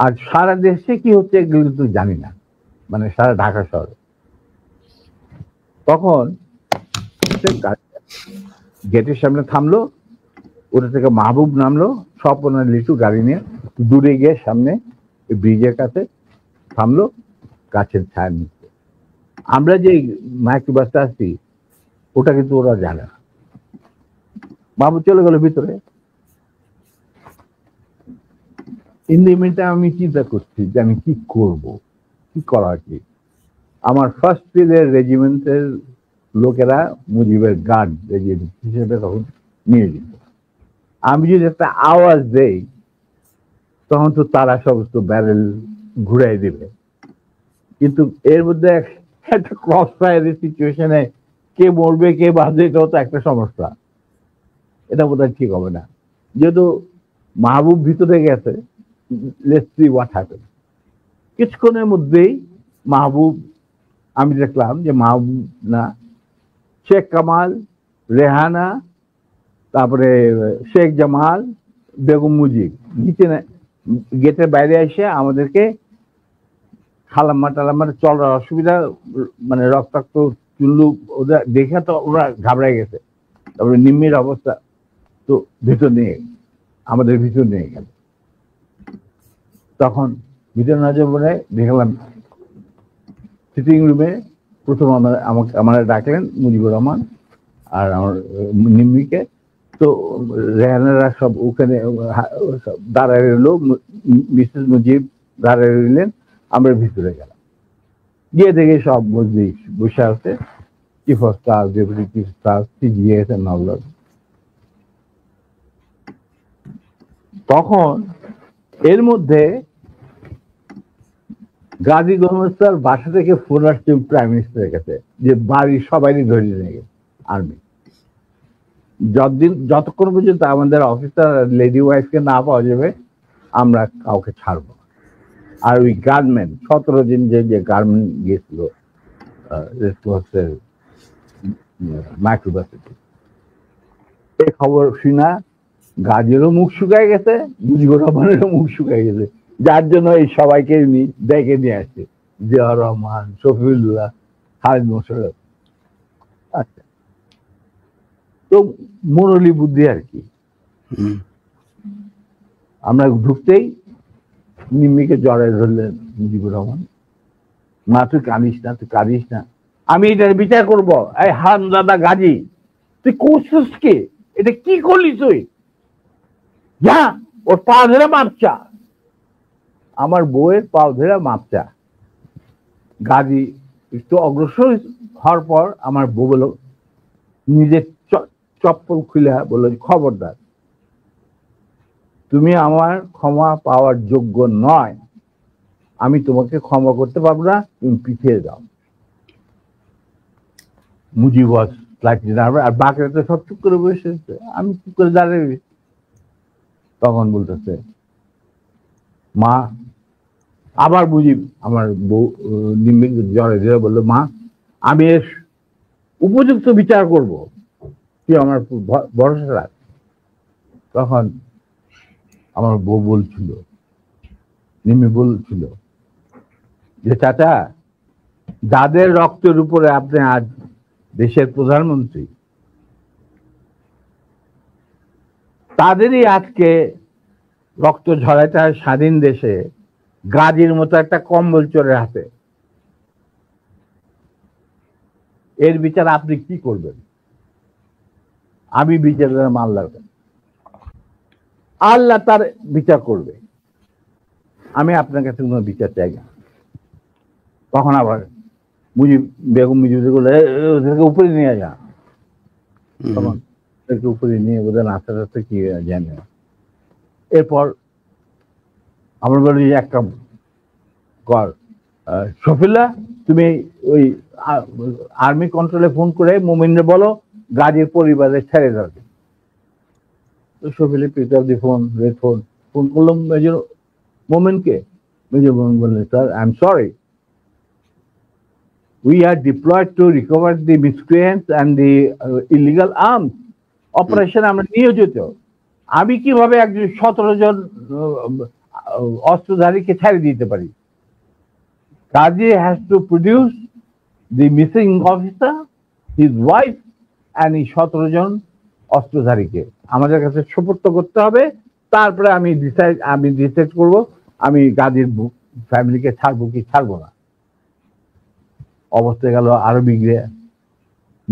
আর সারা দেশে কি হচ্ছে এগুলো কিন্তু জানি না, মানে সারা ঢাকা শহরে। তখন গেটের সামনে থামলো, ওটা থেকে মাহবুব নামলো, স্বপন আর লিটু গাড়ি নিয়ে দূরে গিয়ে সামনে ব্রিজের কাছে থামলো, গাছের ছায়া নিচ্ছে। আমরা যে মাইক্রোবাসটা আসছি ওটা কিন্তু ওরা জানে না। মাহবুব চলে গেল ভিতরে। ইন্ডিমিনটা আমি চিন্তা করছি যে আমি কি করব, কি করা কি। আমার ফার্স্ট ফিল্ডের রেজিমেন্টের লোকেরা মুজিবের গার্ড রেজিমেন্ট হিসেবে তখন নিয়োজিত। আমি যদি একটা আওয়াজ দেই তখন তো তারা সমস্ত ব্যারেল ঘুরাই দেবে। কিন্তু এর মধ্যে একটা ক্রস ফায়ারের সিচুয়েশনে কে মরবে কে বাঁচবে, এটাও তো একটা সমস্যা। এটা বোধহয় ঠিক হবে না। যেহেতু মাহবুব ভিতরে গেছে, লেটস সি হোয়াট হ্যাপেন। কিছুক্ষণের মধ্যেই মাহবুব, আমি দেখলাম যে মাহবুব না, শেখ কামাল, রেহানা, তারপরে শেখ জামাল, বেগম মুজিব নিচে গেটের বাইরে এসে আমাদেরকে খালাম্মা টালাম্মার চলার অসুবিধা, মানে রক্তাক্ত চুল্লু, ওদের দেখে তো ওরা ঘাবড়ায় গেছে। তারপরে নিম্মির অবস্থা তো ভিতর নিয়ে আমাদের ভিতর নিয়ে গেল। তখন ভিতর না যাবো দেখলাম সিটিং রুমে প্রথম আমাকে ডাকলেন মুজিবুর রহমান আর আমার নিম্মিকে। তো রেহানারা সব ওখানে দাঁড়ায় রইল, মিসেস মুজিব দাঁড়ায় রইলেন, আমরা ভিতরে গেলাম। গিয়ে দেখে সব বসে আছে, chief of staff, deputy chief staff, CGS and all that. তখন এর মধ্যে গাজী গহমেস্তার বাসা থেকে ফোন আসছে প্রাইম মিনিস্টারের কাছে যে বাড়ির সবাই ধরে নিয়ে গেছে আর্মি। যতক্ষণ পর্যন্ত আমাদের অফিসার লেডি ওয়াইফকে না পাওয়া যাবে আমরা কাউকে ছাড়বো না। আর ওই গার্মেন্ট 17 দিন যে গার্মেন্ট গেছিল মাইক্রোবাসিটি, এই খবর শুনা গাজীরও মুখ শুকায় গেছে, মুজিবুর রহমানেরও মুখ শুকায় গেছে, যার জন্য এই সবাইকে ডেকে নিয়ে আসছে, জিয়াউর রহমান, শফিউল্লাহ, খালিদ মোশাররফ। আচ্ছা, তো মুরলী বুদ্ধি আর কি। আমরা ঢুকতেই নিম্মিকে জড়ায় ধরলেন মুজিবুর রহমান, মা তুই কাঁদিস না, তুই কাঁদিস না, আমি এটার বিচার করবো। এই হারামজাদা গাজী, তুই করছিস কে? এটা কি করলি তুই? যা ওর পা ধরে মাপচা। আমার বউয়ের পা ধরে মাপচা। গাজী একটু অগ্রসর হওয়ার পর আমার বউ বলল, নিজের চপ্পল খুলে বলল, খবরদার, তুমি আমার ক্ষমা পাওয়ার যোগ্য নয়, আমি তোমাকে ক্ষমা করতে পারবো না, তুমি পিছিয়ে যাও। মুজিব আর বাকিরা তো সব চুপ করে বসেছে, আমি চুপ করে দাঁড়িয়ে। তখন বলতেছে মা, আবার মুজিব আমার বউ নিম্মিকে জড়ে ধরে বললো, মা আমি এর উপযুক্ত বিচার করব, তুই আমার ভরসা রাখ। তখন আমার বউ বলছিল, নিম্মি বলছিল যে চাচা, যাদের রক্তের উপরে আপনি আজ দেশের প্রধানমন্ত্রী, তাদেরই আজকে রক্ত ঝরাইতে হয় স্বাধীন দেশে গাজীর মতো একটা কম্বল চোরের হাতে। এর বিচার আপনি কি করবেন? আমি বিচার আল্লাহর কাছে, আল্লাহ তার বিচার করবে, আমি আপনার কাছে কোনো বিচার চাই না। তখন আবার বেগম ওদেরকে উপরে নিয়ে যা, তখন ওদেরকে উপরে নিয়ে ওদের নাচতে নাচতে কি জানে। এরপর আমরা বলি এক কাম কর, শফিল্লাহ তুমি ওই আর্মি কন্ট্রোলে ফোন করে মোমিনরে বলো গাজীর পরিবারে ছেড়ে যাবে। তো শফিলে পিক আপ দি ফোন, ফোন করলাম মেজর মোমেনকে। মেজর মোমেন বললেন, sir I am sorry, we are deployed to recover the miscreants and the illegal arms operation. আমরা নিয়োজিত। আমি কিভাবে একজন 17 জন অস্ত্রধারীকে ছেড়ে দিতে পারি? Kazi has to produce the missing officer, his wife and এই 17 জন অস্ত্রধারীকে আমাদের কাছে সুপর্দ করতে হবে। তারপরে আমি ডিসাইড করব আমি গাজীর ফ্যামিলিকে ছাড়বো কি ছাড়বো না। অবস্থা গেল আরো বিগড়ে,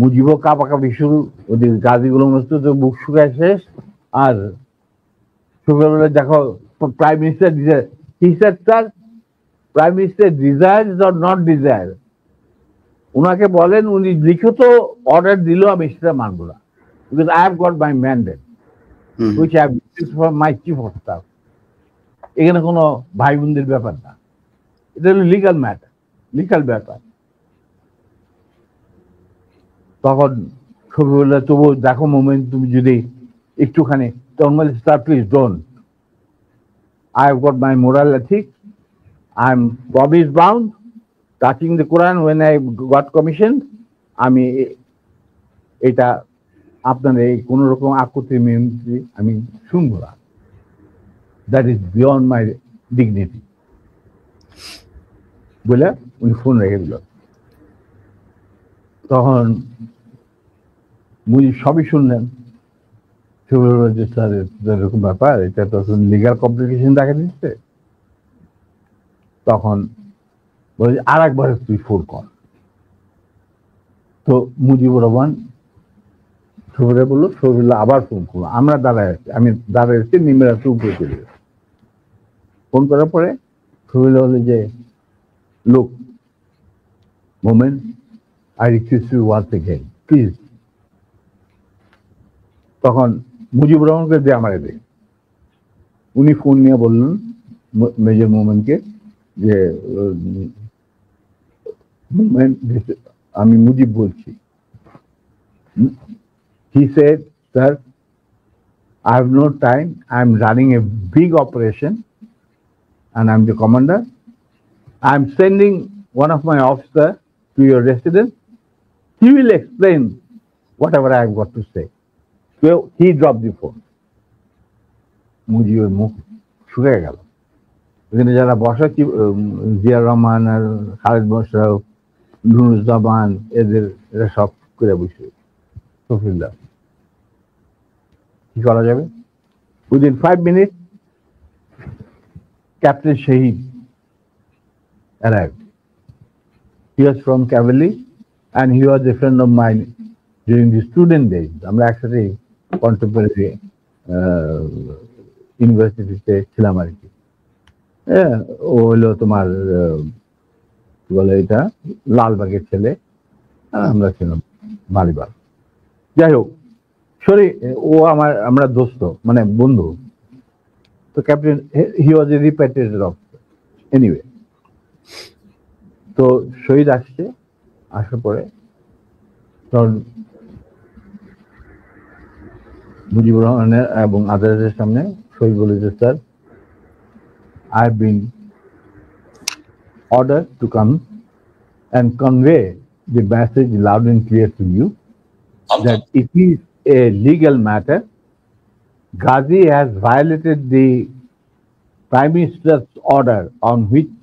মুজিব কাপাকাপি শুরু, ওদের গাজীগুলো মস্ত তো বুক শুকায় শেষ। আর সকালবেলা দেখো prime minister sir, prime minister desires or not desire, উনাকে বলেন উনি লিখিত অর্ডার দিল, আমি সেটা মানবো না, because I have got my mandate which I have received from my chief of staff. এখানে কোনো ভাই বোনদের ব্যাপার না, এটা হলো লিগাল ম্যাটার, লিগাল ব্যাপার। তখন ছবি বললে, তবু দেখো মোমেন্ট, তুমি যদি একটুখানি, তখন বলে sir please don't, I have got my moral ethics, I am promise bound, touching the Quran when I got commissioned, আমি এটা আপনার এই কোন রকম আকুতি মিনতি আমি শুনবো না। That is beyond my dignity বলে উনি ফোন রেখে দিল। তখন মুজিব সবই শুনলেন, যে স্যার এরকম ব্যাপার, এটা তো লিগাল কমপ্লিকেশন দেখা দিচ্ছে। তখন বলে আর একবার তুই ফোন কর। তো মুজিবুর রহমান শহীদে বললো, শহীদুল্লাহ আবার ফোন করবো। আমরা দাঁড়ায় আছি, আমি দাঁড়ায় আছি, নিমের উপরে চলে গেছে। ফোন করার পরে শহীদুল্লাহ বলে যে, লোক moment, I request you once again please. তখন মুজিবুর রহমানকে দিয়ে আমারে দে। উনি ফোন নিয়ে বললেন মেজর মোমেন্টকে যে, মোমেন্ট আমি মুজিব বলছি। He said, sir, I have no time. I'm running a big operation and I'm the commander. I'm sending one of my officers to your residence. He will explain whatever I have got to say. So he dropped the phone. মুজিবের মুখ শুকিয়ে গেল। এখানে যারা বসা, জিয়া রহমান আর খালেদ মোশাররফ, নুরুজ্জামান, এরা সব করে বসে। শফিউল্লাহ কি করা যাবে? Within 5 minutes Captain Shahid arrived. He was from cavalry and he was a friend of mine during the student days. আমরা একসাথে কন্টেম্পোরারি ইউনিভার্সিটিতে ছিলাম আর কি। ও হলো তোমার কি বলে এটা, লালবাগের ছেলে, আমরা ছিলাম মালিবাগ। যাই হোক, সরি, ও আমরা দোস্ত, মানে বন্ধু। তো ক্যাপ্টেন, হি ওয়াজ এ রিপ্যাট্রিয়েটেড অফিসার এনিওয়ে। তো শহীদ আসছে, আসার পরে তখন মুজিবুর রহমানের এবং আদালতের সামনে শহীদ বলে যে, sir, I have been ordered to come and convey the message loud and clear to you that it is a legal matter. Ghazi has violated the Prime Minister's order on which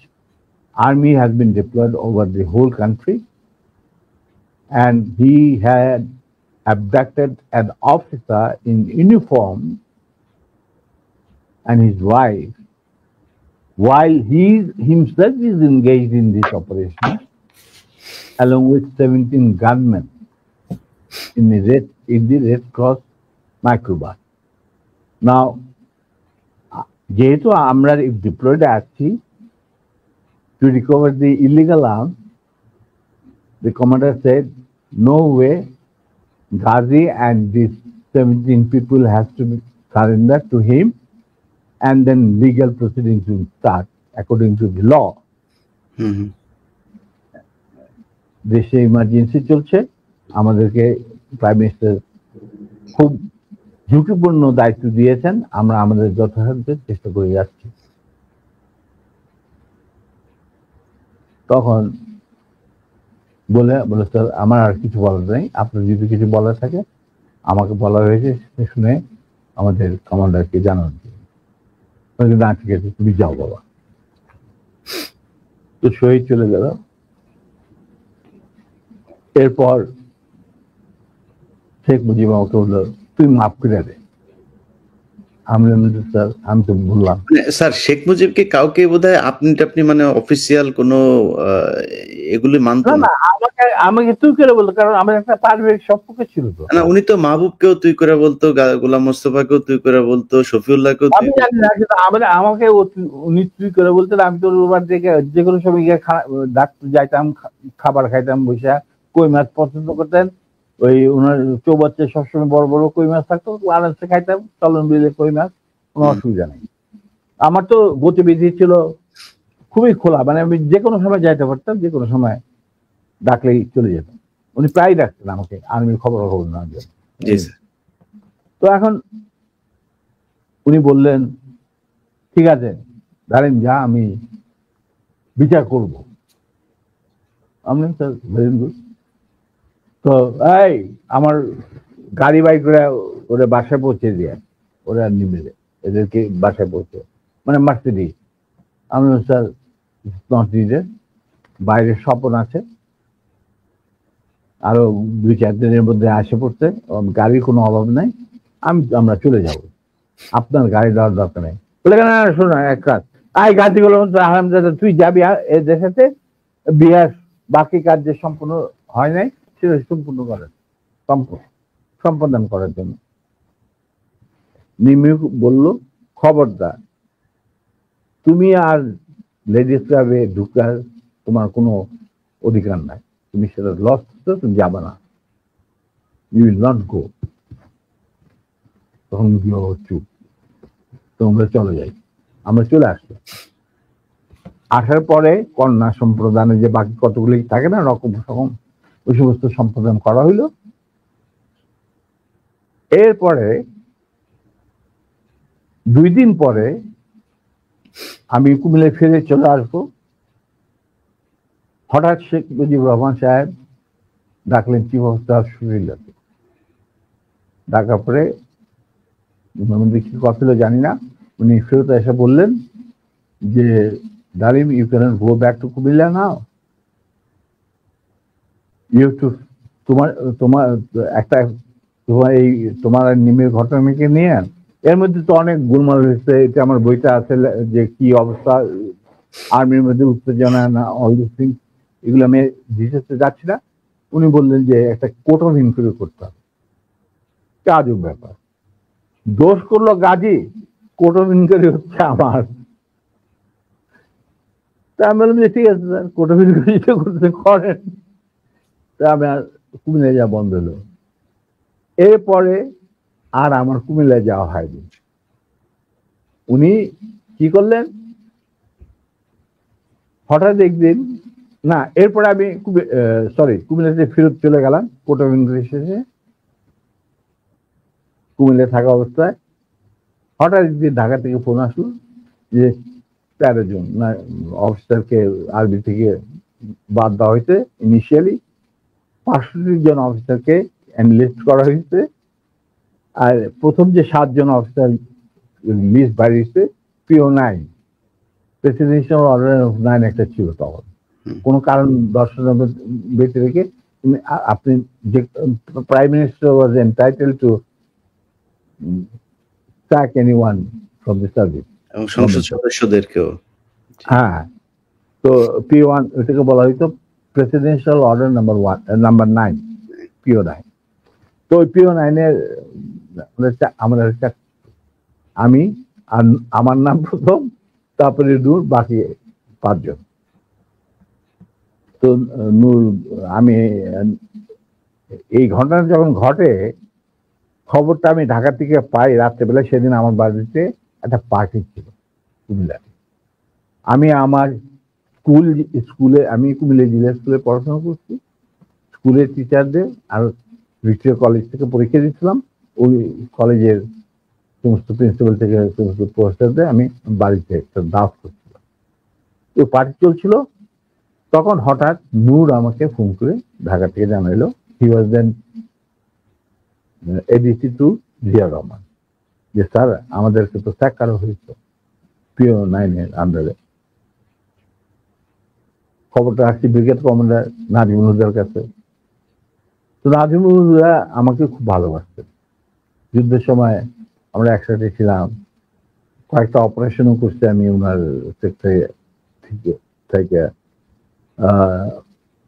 army has been deployed over the whole country, and he had abducted an officer in uniform and his wife while he himself is engaged in this operation along with 17 gunmen in the Red Cross microbus. Now, যেহেতু আমরা deployed আছি to recover the illegal arms, the commander said, no way, Ghazi and these 17 people has to be surrendered to him, and then legal proceedings will start according to the law. দেশে emergency চলছে, আমাদেরকে prime minister খুব ঝুঁকিপূর্ণ দায়িত্ব দিয়েছেন, আমরা আমাদের যথাসাধ্য চেষ্টা করে যাচ্ছি। তখন বলে স্যার, আমার আর কিছু বলার নেই, আপনার যদি কিছু বলার থাকে আমাকে বলা হয়েছে শুনে আমাদের কমান্ডারকে জানান। না, ঠিক আছে, তুমি যাও বাবা। তো শহীদ চলে গেল। এরপর শেখ মুজিব আমাকে বললো, তুই মাফ করে দে। আমি স্যার, আমি তো বললাম। স্যার, শেখ মুজিবকে কাউকে বোধহয় আপনি মানে অফিসিয়াল কোনো এগুলি মানতেন না? আমাকে তুই করে বলতো, কারণ আমার একটা পারিবারিক সম্পর্ক ছিল তো। না, উনি তো মাহবুবকেও তুই করে বলতো, গোলাম মোস্তফাকেও তুই করে বলতো, শফিউল্লাহকেও। আমি জানি না, কিন্তু আমাকে উনি তুই করে বলতেন। আমি তো ওর থেকে যে কোনো সময় ডাক্তার যাইতাম, খাবার খাইতাম বসে। কই মাছ পছন্দ করতেন, ওই ওনার চৌবাচ্চা সবসময় বড় বড় কই মাছ থাকতো, আরামসে খাইতাম, চলন বিলে কই মাছ, কোনো অসুবিধা নেই। আমার তো গতিবিধি ছিল খুবই খোলা, মানে আমি যে কোনো সময় যাইতে পারতাম, যে কোনো সময় ডাকলেই চলে যেতাম। উনি প্রায় ডাকতেন আমাকে আর্মির খবর না জন্য। তো এখন উনি বললেন, ঠিক আছে দাঁড়েন, যা আমি বিচার করব। আমি স্যার ভেরি গুড। তো এই আমার গাড়ি বাইক করে ওরা বাসায় পৌঁছে দিয়ে, ওরা নিবে এদেরকে বাসায় পৌঁছে মানে মার্সিডিজ। আমি স্যার নট নিডেড, বাইরের স্বপন আছে, আরো 2-4 দিনের মধ্যে আসে পড়তে, গাড়ির কোনো অভাব নাই, আমরা চলে যাব, আপনার গাড়ি দেওয়ার দরকার নেই। বলে কেন, শোনো এক কাজ, এই গাড়িগুলো আরামদাদা তুই যাবি এ দেশেতে, বিহার বাকি কাজ যে সম্পূর্ণ হয় নাই সেটা সম্পূর্ণ করার সম্পাদন করার জন্য। নিমি বলল, খবরদার তুমি আর লেডিস ক্লাবে ঢুকার তোমার কোনো অধিকার নাই, তুমি সেটা লস, তুমি যাবে না, ইউ উইল নট গো। তখন চুপ, তোমরা চলে যাই। আমরা চলে আসলাম। আসার পরে কন্যা সম্প্রদানে যে বাকি কতগুলি থাকে না রকম রকম, ওই সমস্ত সম্প্রদান করা হইল। এরপরে 2 দিন পরে আমি কুমিল্লায় ফিরে চলে আসবো। হঠাৎ শেখ মুজিবুর রহমান সাহেব ডাকলেন চিফ অফ স্টাফ শরীরকে। ডাকার পরে কি কথা ছিল জানি না, উনি ফেরত এসে বললেন যে Dalim, you can go back to Comilla now, you too তোমার একটা তোমার নিমের ঘটনাকে নিয়ে, এর মধ্যে তো অনেক গোলমাল হয়েছে, এটা আমার বইটা আছে যে কি অবস্থা আর্মির মধ্যে উত্তেজনা না, অল দিস থিংস, এগুলো আমি ডিটেলসে যাচ্ছি না। উনি বললেন যে একটা কোর্ট অফ ইনকোয়ারি করতে হবে। আজব ব্যাপার, দোষ করলো গাজী, কোর্ট অফ ইনকোয়ারি হচ্ছে আমার। তা আমি বললাম যে ঠিক আছে স্যার, কোর্ট অফ ইনকোয়ারি করতে করেন। তা আমি আর কুমিল্লায় যাওয়া বন্ধ হলো। এরপরে আর আমার কুমিল্লায় যাওয়া হয়নি। উনি কি করলেন, হঠাৎ একদিন, না এরপরে আমি কুমিল্লাতে ফেরত চলে গেলাম কোর্ট অফ ইনকোয়ারি শেষে। কুমিল্লায় থাকা অবস্থায় হঠাৎ একদিন ঢাকা থেকে ফোন আসলো যে 13 জন না অফিসারকে আরবি থেকে বাদ দেওয়া হয়েছে। ইনিশিয়ালি 65 জন অফিসারকে এনলিস্ট করা হয়েছে, আর প্রথম যে 7 জন অফিসার লিস্ট বাড়িয়েছে PO9, প্রেসিডেন্সিয়াল অর্ডার অফ 9 একটা ছিল তখন, কোন কারণ দর্শানোর ব্যক্তি রেখে আপনি যে prime minister was entitled to sack anyone from the service, এবং সংসদ সদস্যদেরকেও। হ্যাঁ, তো P1 এটাকে বলা হয়তো প্রেসিডেন্সিয়াল অর্ডার নাম্বার 9, PO9। তো ওই PO9 এর আমি আর আমার নাম প্রথম, তারপরে নূর, বাকি 5 জন। তো নূর, আমি এই ঘটনা যখন ঘটে খবরটা আমি ঢাকা থেকে পাই রাত্রেবেলা। সেদিন আমার বাড়িতে একটা পার্টি ছিল কুমিল্লাতে। আমি আমার স্কুলে আমি কুমিল্লা জিলা স্কুলে পড়াশোনা করছি, স্কুলের টিচারদের আর ভিক্টোরিয়া কলেজ থেকে পরীক্ষা দিচ্ছিলাম, ওই কলেজের সমস্ত প্রিন্সিপাল থেকে সমস্ত প্রফেসরদের আমি বাড়িতে একটা দাওয়াত করছিলাম। ওই পার্টি চলছিল, তখন হঠাৎ নূর আমাকে ফোন করে ঢাকা থেকে জানাইলো, হি ওয়াজ দেন এডিসি টু জিয়া রহমান, যে স্যার আমাদেরকে তো স্যাক করা হয়েছে PO9 এর আন্ডারে। খবরটা আসছি ব্রিগেড কমান্ডার নাজিমুল হুদার কাছে। তো নাজিমুল হুদা আমাকে খুব ভালোবাসতেন, যুদ্ধের সময় আমরা একসাথে ছিলাম, কয়েকটা অপারেশনও করছি আমি ওনার থেকে।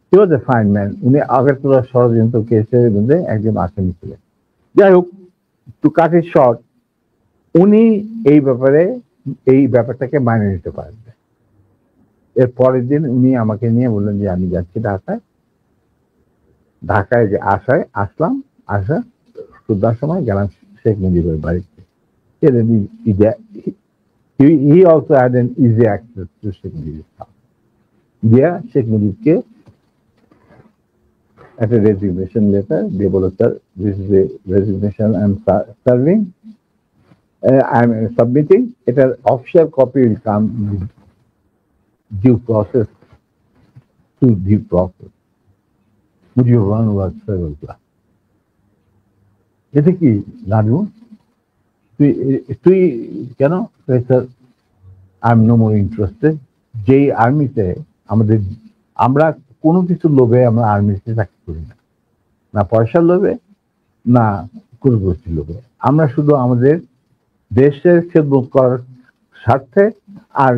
he was a fine man, উনি আগরতলা ষড়যন্ত্র কেসের মধ্যে একজন আসামি ছিলেন। যাই হোক, টু কাট ইট শর্ট, উনি এই ব্যাপারটাকে মানিয়ে নিতে পারবেন। এর পরের দিন উনি আমাকে নিয়ে বললেন যে আমি যাচ্ছি ঢাকায় যে আসলাম, সন্ধ্যার সময় গেলাম শেখ মুজিবের বাড়িতে। He also had an easy access to Sheikh Mujib's house. গিয়া শেখ মুজিবকে একটা রেজিগনেশন লেটার দিয়ে বলো, sir this is a resignation I am serving, I am submitting, এটার official copy will come due process to due process. Mujibur Rahman was favourable class. এতে কি নাজমুল, তুই কেন? Sir I am no more interested. যেই আর্মিতে আমরা কোনো কিছু লোভে আমরা আর্মিতে চাকরি করি না, না পয়সার লোভে না কুরুগোষ্ঠীর লোভে। আমরা শুধু আমাদের দেশের খেদমত করার স্বার্থে আর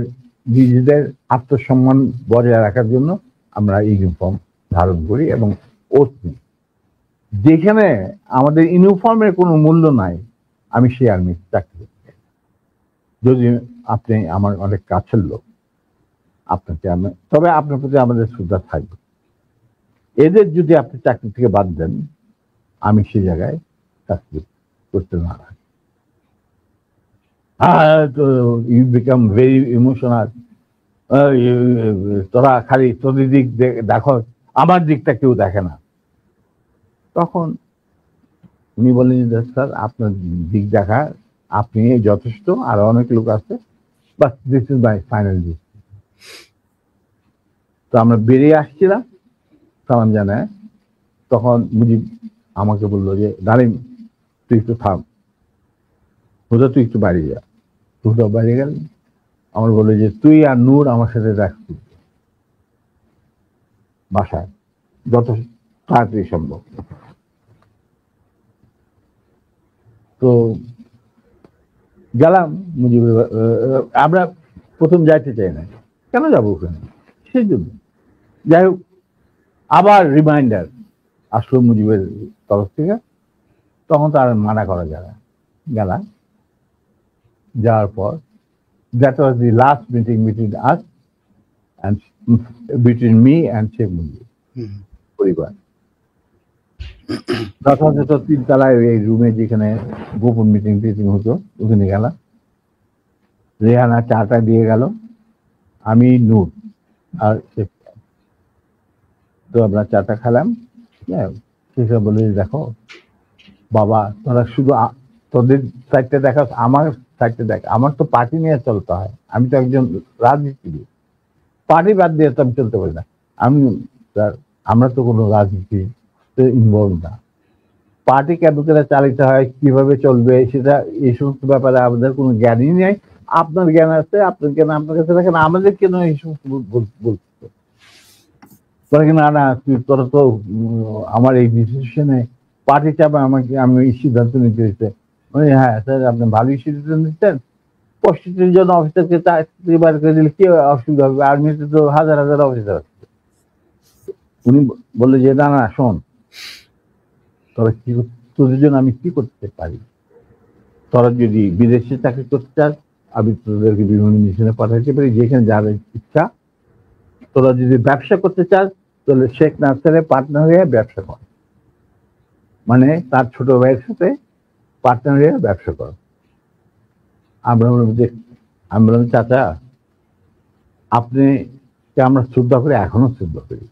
নিজেদের আত্মসম্মান বজায় রাখার জন্য আমরা ইউনিফর্ম ধারণ করি এবং ওত নিই। যেখানে আমাদের ইউনিফর্মের কোনো মূল্য নাই, আমি সেই আর্মি চাকরি করি। যদি আপনি আমার অনেক কাছের লোক, আপনাকে তবে আপনার প্রতি আমাদের শ্রদ্ধা থাকবে। এদের যদি আপনি চাকরি থেকে বাদ দেন, আমি সেই জায়গায় চাকরি করতে না রাখি। ইউ বিকাম ভেরি ইমোশনাল, তোরা খালি তোদের দিক দেখো, আমার দিকটা কেউ দেখে না। তখন উনি বলেন যে স্যার আপনার দিক দেখা আপনি যথেষ্ট, আর অনেক লোক আছে, but this is my final decision. তো আমরা বেরিয়ে আসছিলাম সালাম জানায়, তখন মুজিব আমাকে বললো যে ডালিম তুই একটু থাম, হুদা তুই একটু বাইরে যা। হুদা বাইরে গেল, আমার বললো যে তুই আর নূর আমার সাথে রাখছি বাসায় যত তাড়াতাড়ি সম্ভব। তো গেলাম মুজিবের, আমরা প্রথম যাইতে চাই না, কেন যাবো ওখানে, সেই জন্য। যাই হোক, আবার রিমাইন্ডার আসলো মুজিবের তরফ থেকে, তখন তো আর মানা করা যায় না। গেলাম, যাওয়ার পর that was the last meeting between us and between me and Sheikh Mujib পরিবার। যথাযথ 3 তলায় এই রুমে যেখানে গোপন মিটিং হতো ওখানে গেলাম। রেহানা চাটা দিয়ে গেল, আমি নূর আর শেখ, তো আমরা চাটা খেলাম। সেসব বলে দেখো বাবা, তোরা শুধু তোদের সাইডটা দেখা, আমার সাইডটা দেখ, আমার তো পার্টি নিয়ে চলতে হয়, আমি তো একজন রাজনীতিবিদ, পার্টি বাদ দিয়ে তো আমি চলতে পারি না। আমরা তো কোনো রাজনীতি ইনভলভ না, পার্টি ক্যাপিটালে চালিতে হয়, কিভাবে চলবে সেটা, এই সমস্ত ব্যাপারে আমাদের কোনো জ্ঞানই নেই। আপনার জ্ঞান আছে, আপনার জ্ঞান আপনার কাছে রাখেন, আমাদের কেন এই সমস্ত বলতে? তোরা কি না তোরা তো আমার এই ডিসিশনে পার্টি চাপে আমাকে, আমি এই সিদ্ধান্ত নিতে হচ্ছে। হ্যাঁ স্যার, আপনি ভালোই সিদ্ধান্ত নিচ্ছেন, 65 জন অফিসারকে চাকরি বার করে দিলে কি অসুবিধা হবে? আর্মিতে তো হাজার হাজার অফিসার আছে। উনি বললো যে না না শোন, তোরা কি, তোদের জন্য আমি কি করতে পারি? তোরা যদি বিদেশে চাকরি করতে চাস, আমি তোদেরকে বিভিন্ন মিশনে পাঠাতে পারি, যেখানে যার ইচ্ছা। তোরা যদি ব্যবসা করতে চাস, তাহলে শেখ নাসিরের পার্টনার হয়ে ব্যবসা কর, মানে তার ছোট ভাইয়ের সাথে পার্টনার হয়ে ব্যবসা কর। আমরা বললাম চাচা, আপনি আমরা শ্রদ্ধা করি, এখনো শ্রদ্ধা করি,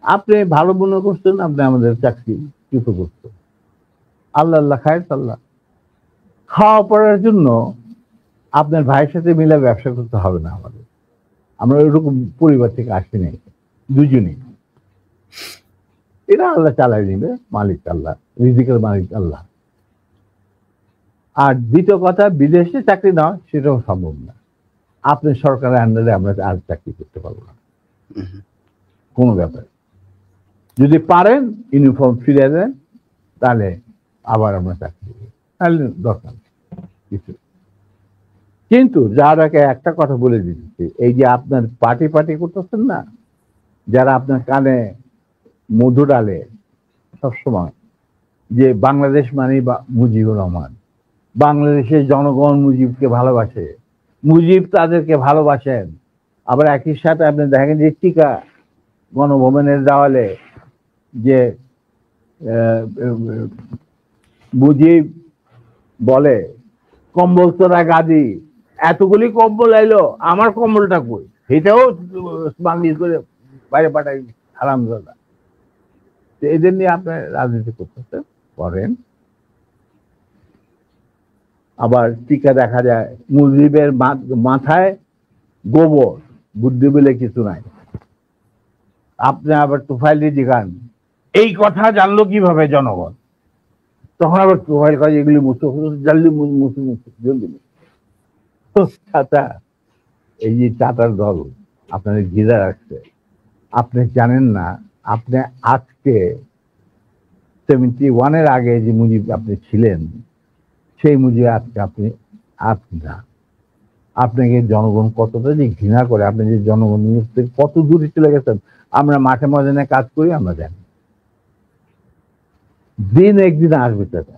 আপনি ভালো মনে করছেন, আপনি আমাদের চাকরি কৃত করছেন, আল্লাহ আল্লাহ খায় আল্লাহ। খাওয়া পড়ার জন্য আপনার ভাইয়ের সাথে মিলে ব্যবসা করতে হবে না আমাদের, আমরা ওইরকম পরিবার থেকে আসি নাই, দুজনেই। এরা আল্লাহ চালাই নিবে, মালিক আল্লাহ, রিজিকের মালিক আল্লাহ। আর দ্বিতীয় কথা, বিদেশে চাকরি নেওয়া সেটাও সম্ভব না, আপনি সরকারের আন্ডারে আমরা আর চাকরি করতে পারবো না কোনো ব্যাপারে। যদি পারেন ইউনিফর্ম ফিরে দেন, তাহলে আবার আমরা চাকরি করি, তাহলে দরকার কিছু। কিন্তু যার আগে একটা কথা বলে দিচ্ছি, এই যে আপনার পার্টি করতেছেন না, যারা আপনার কানে মধু ডালে সবসময় যে বাংলাদেশ মানে মুজিবুর রহমান, বাংলাদেশের জনগণ মুজিবকে ভালোবাসে, মুজিব তাদেরকে ভালোবাসেন। আবার একই সাথে আপনি দেখেন যে টিকা গণভবনের দেওয়ালে যে মুজিব বলে কম্বল তোরা গাদি, এতগুলি কম্বল এলো, আমার কম্বলটা কই, সেটাও বাংলিশ করে বাইরে পাঠাই হারামজাদা। এদের নিয়ে আপনি রাজনীতি করতেছে করেন। আবার টিকা দেখা যায় মুজিবের মাথায় গোবর, বুদ্ধি বলে কিছু নাই। আপনি আবার তুফাইল জিগান এই কথা জানলো কিভাবে জনগণ, তখন আবার তুফাইল কাজ এগুলি জলদি চাচা, এই যে চাচার দল আপনাদের ঘিরে রাখছে, আপনি জানেন না, আপনি আজকে 71-এর আগে যে মুজিব আপনি ছিলেন, সেই মুজিব আজকে আপনি না। আপনাকে জনগণ কতটা যে ঘৃণা করে, আপনি যে জনগণ থেকে কত দূরে চলে গেছেন। আমরা মাঠে ময়দানে কাজ করি, আমরা জানি দিন একদিন আসবে চাচা,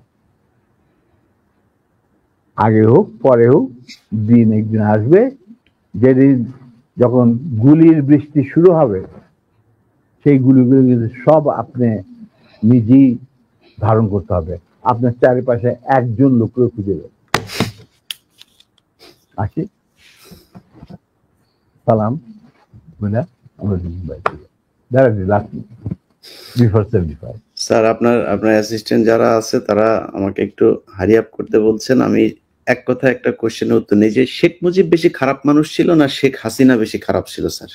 আগে হোক পরে হোক, দিন একদিন আসবে যেদিন যখন গুলির বৃষ্টি শুরু হবে, সেই গুলিগুলো কিন্তু সব আপনি নিজেই ধারণ করতে হবে। আপনার চারিপাশে একজন লোককে খুঁজে দেবে। আসি, সালাম, স্যার আপনার অ্যাসিস্ট্যান্ট যারা আছে তারা আমাকে একটু হারি আপ করতে বলছেন। আমি এক কথা একটা কোশ্চেনের উত্তর নেই, যে শেখ মুজিব বেশি খারাপ মানুষ ছিল না শেখ হাসিনা বেশি খারাপ ছিল স্যার?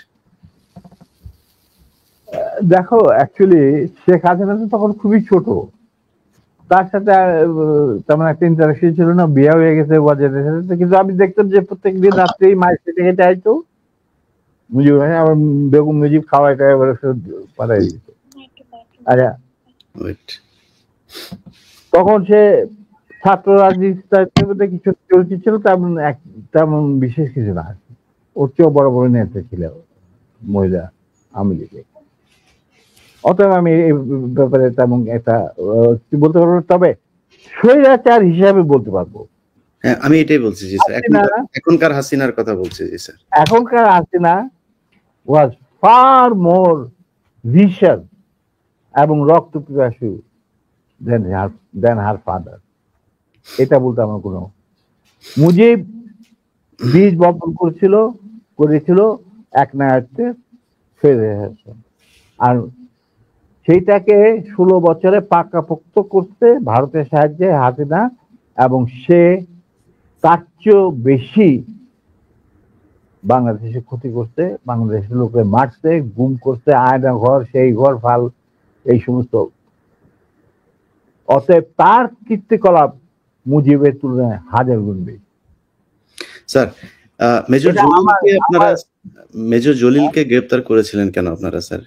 দেখো, অ্যাকচুয়ালি শেখ হাসিনা তো তখন খুবই ছোট, তার সাথে তেমন একটা ইন্টারাকশন ছিল না, বিয়ে হয়ে গেছে বাজারের সাথে। কিন্তু আমি দেখতাম যে প্রত্যেকদিন রাত্রেই মায়ের সাথে হেঁটে আইতো মুজিব, আমার বেগম মুজিব খাওয়াইটা এবার পাঠাই দিত। আচ্ছা, তখন সে ছাত্র রাজনীতির মধ্যে কিছু চলতি ছিল, তেমন বিশেষ কিছু না। ওর চেয়েও বড় বড় নেতা ছিল মহিলা আওয়ামী লীগে। অতএব আমি এই ব্যাপারে তেমন একটা বলতে পারবো, তবে স্বৈরাচার হিসাবে বলতে পারবো। হ্যাঁ, আমি এটাই বলছি জি স্যার, এখনকার হাসিনার কথা বলছি জি স্যার। এখনকার হাসিনা ওয়াজ ফার মোর ভিশন এবং রক্ত পিপাসু দেন হার ফাদার। এটা বলতে আমার কোনো, মুজিব বীজ বপন করেছিল এক নায়ককে ফেরে, আর সেইটাকে 16 বছরে পাকাপোক্ত করতে ভারতের সাহায্যে হাসিনা, এবং সে তার চেয়েও বেশি বাংলাদেশে ক্ষতি করতে, বাংলাদেশের লোকে মারতে, গুম করতে, আয়না ঘর সেই ঘর ফাল এই সমস্ত। অতএব তার কীর্তিকলাপ মুজিবের তুলনায় হাজার গুণ বেশি। স্যার, মেজর জলিলকে গ্রেফতার করেছিলেন কেন আপনারা স্যার?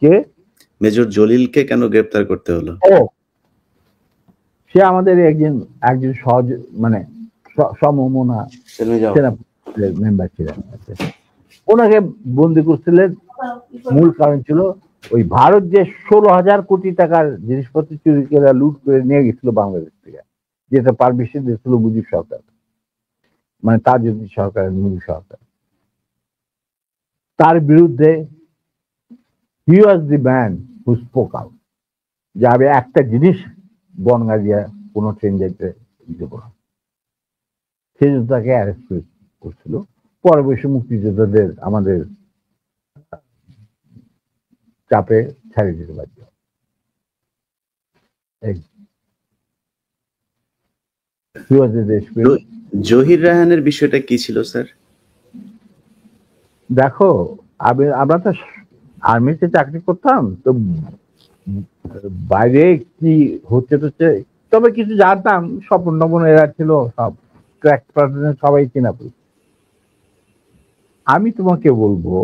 কে মেজর জলিলকে কেন গ্রেফতার করতে হলো? সে আমাদের একজন সহজ মানে সমমনা সেনা মেম্বার ছিলেন। ওনাকে বন্দি করছিলেন, মূল কারণ ছিল ওই ভারত যে 16,000 কোটি টাকার জিনিসপত্র চুরি করে লুট করে নিয়ে গেছিল বাংলাদেশ থেকে, যেটা পারমিশন দিয়েছিল মুজিব সরকার, মানে তাজউদ্দিন সরকারের মুজিব সরকার। তার বিরুদ্ধে he was the man who spoke out, যে আমি একটা জিনিস বনগা দিয়ে কোনো ট্রেন যেতে দেব না। সেই জন্য তাকে অ্যারেস্ট করছিল। পরে বসে মুক্তিযোদ্ধাদের আমাদের চাপে ছাড়িয়ে দিতে বাধ্য। জহির রায়হানের বিষয়টা কি ছিল স্যার? দেখো, আমরা তো আর্মিতে চাকরি করতাম, তো বাইরে কি হচ্ছে, তবে কিছু জানতাম। স্বপন টপন এরা ছিল, সব ক্র্যাক পার্সন, সবাই চেনা। আমি তোমাকে বলবো,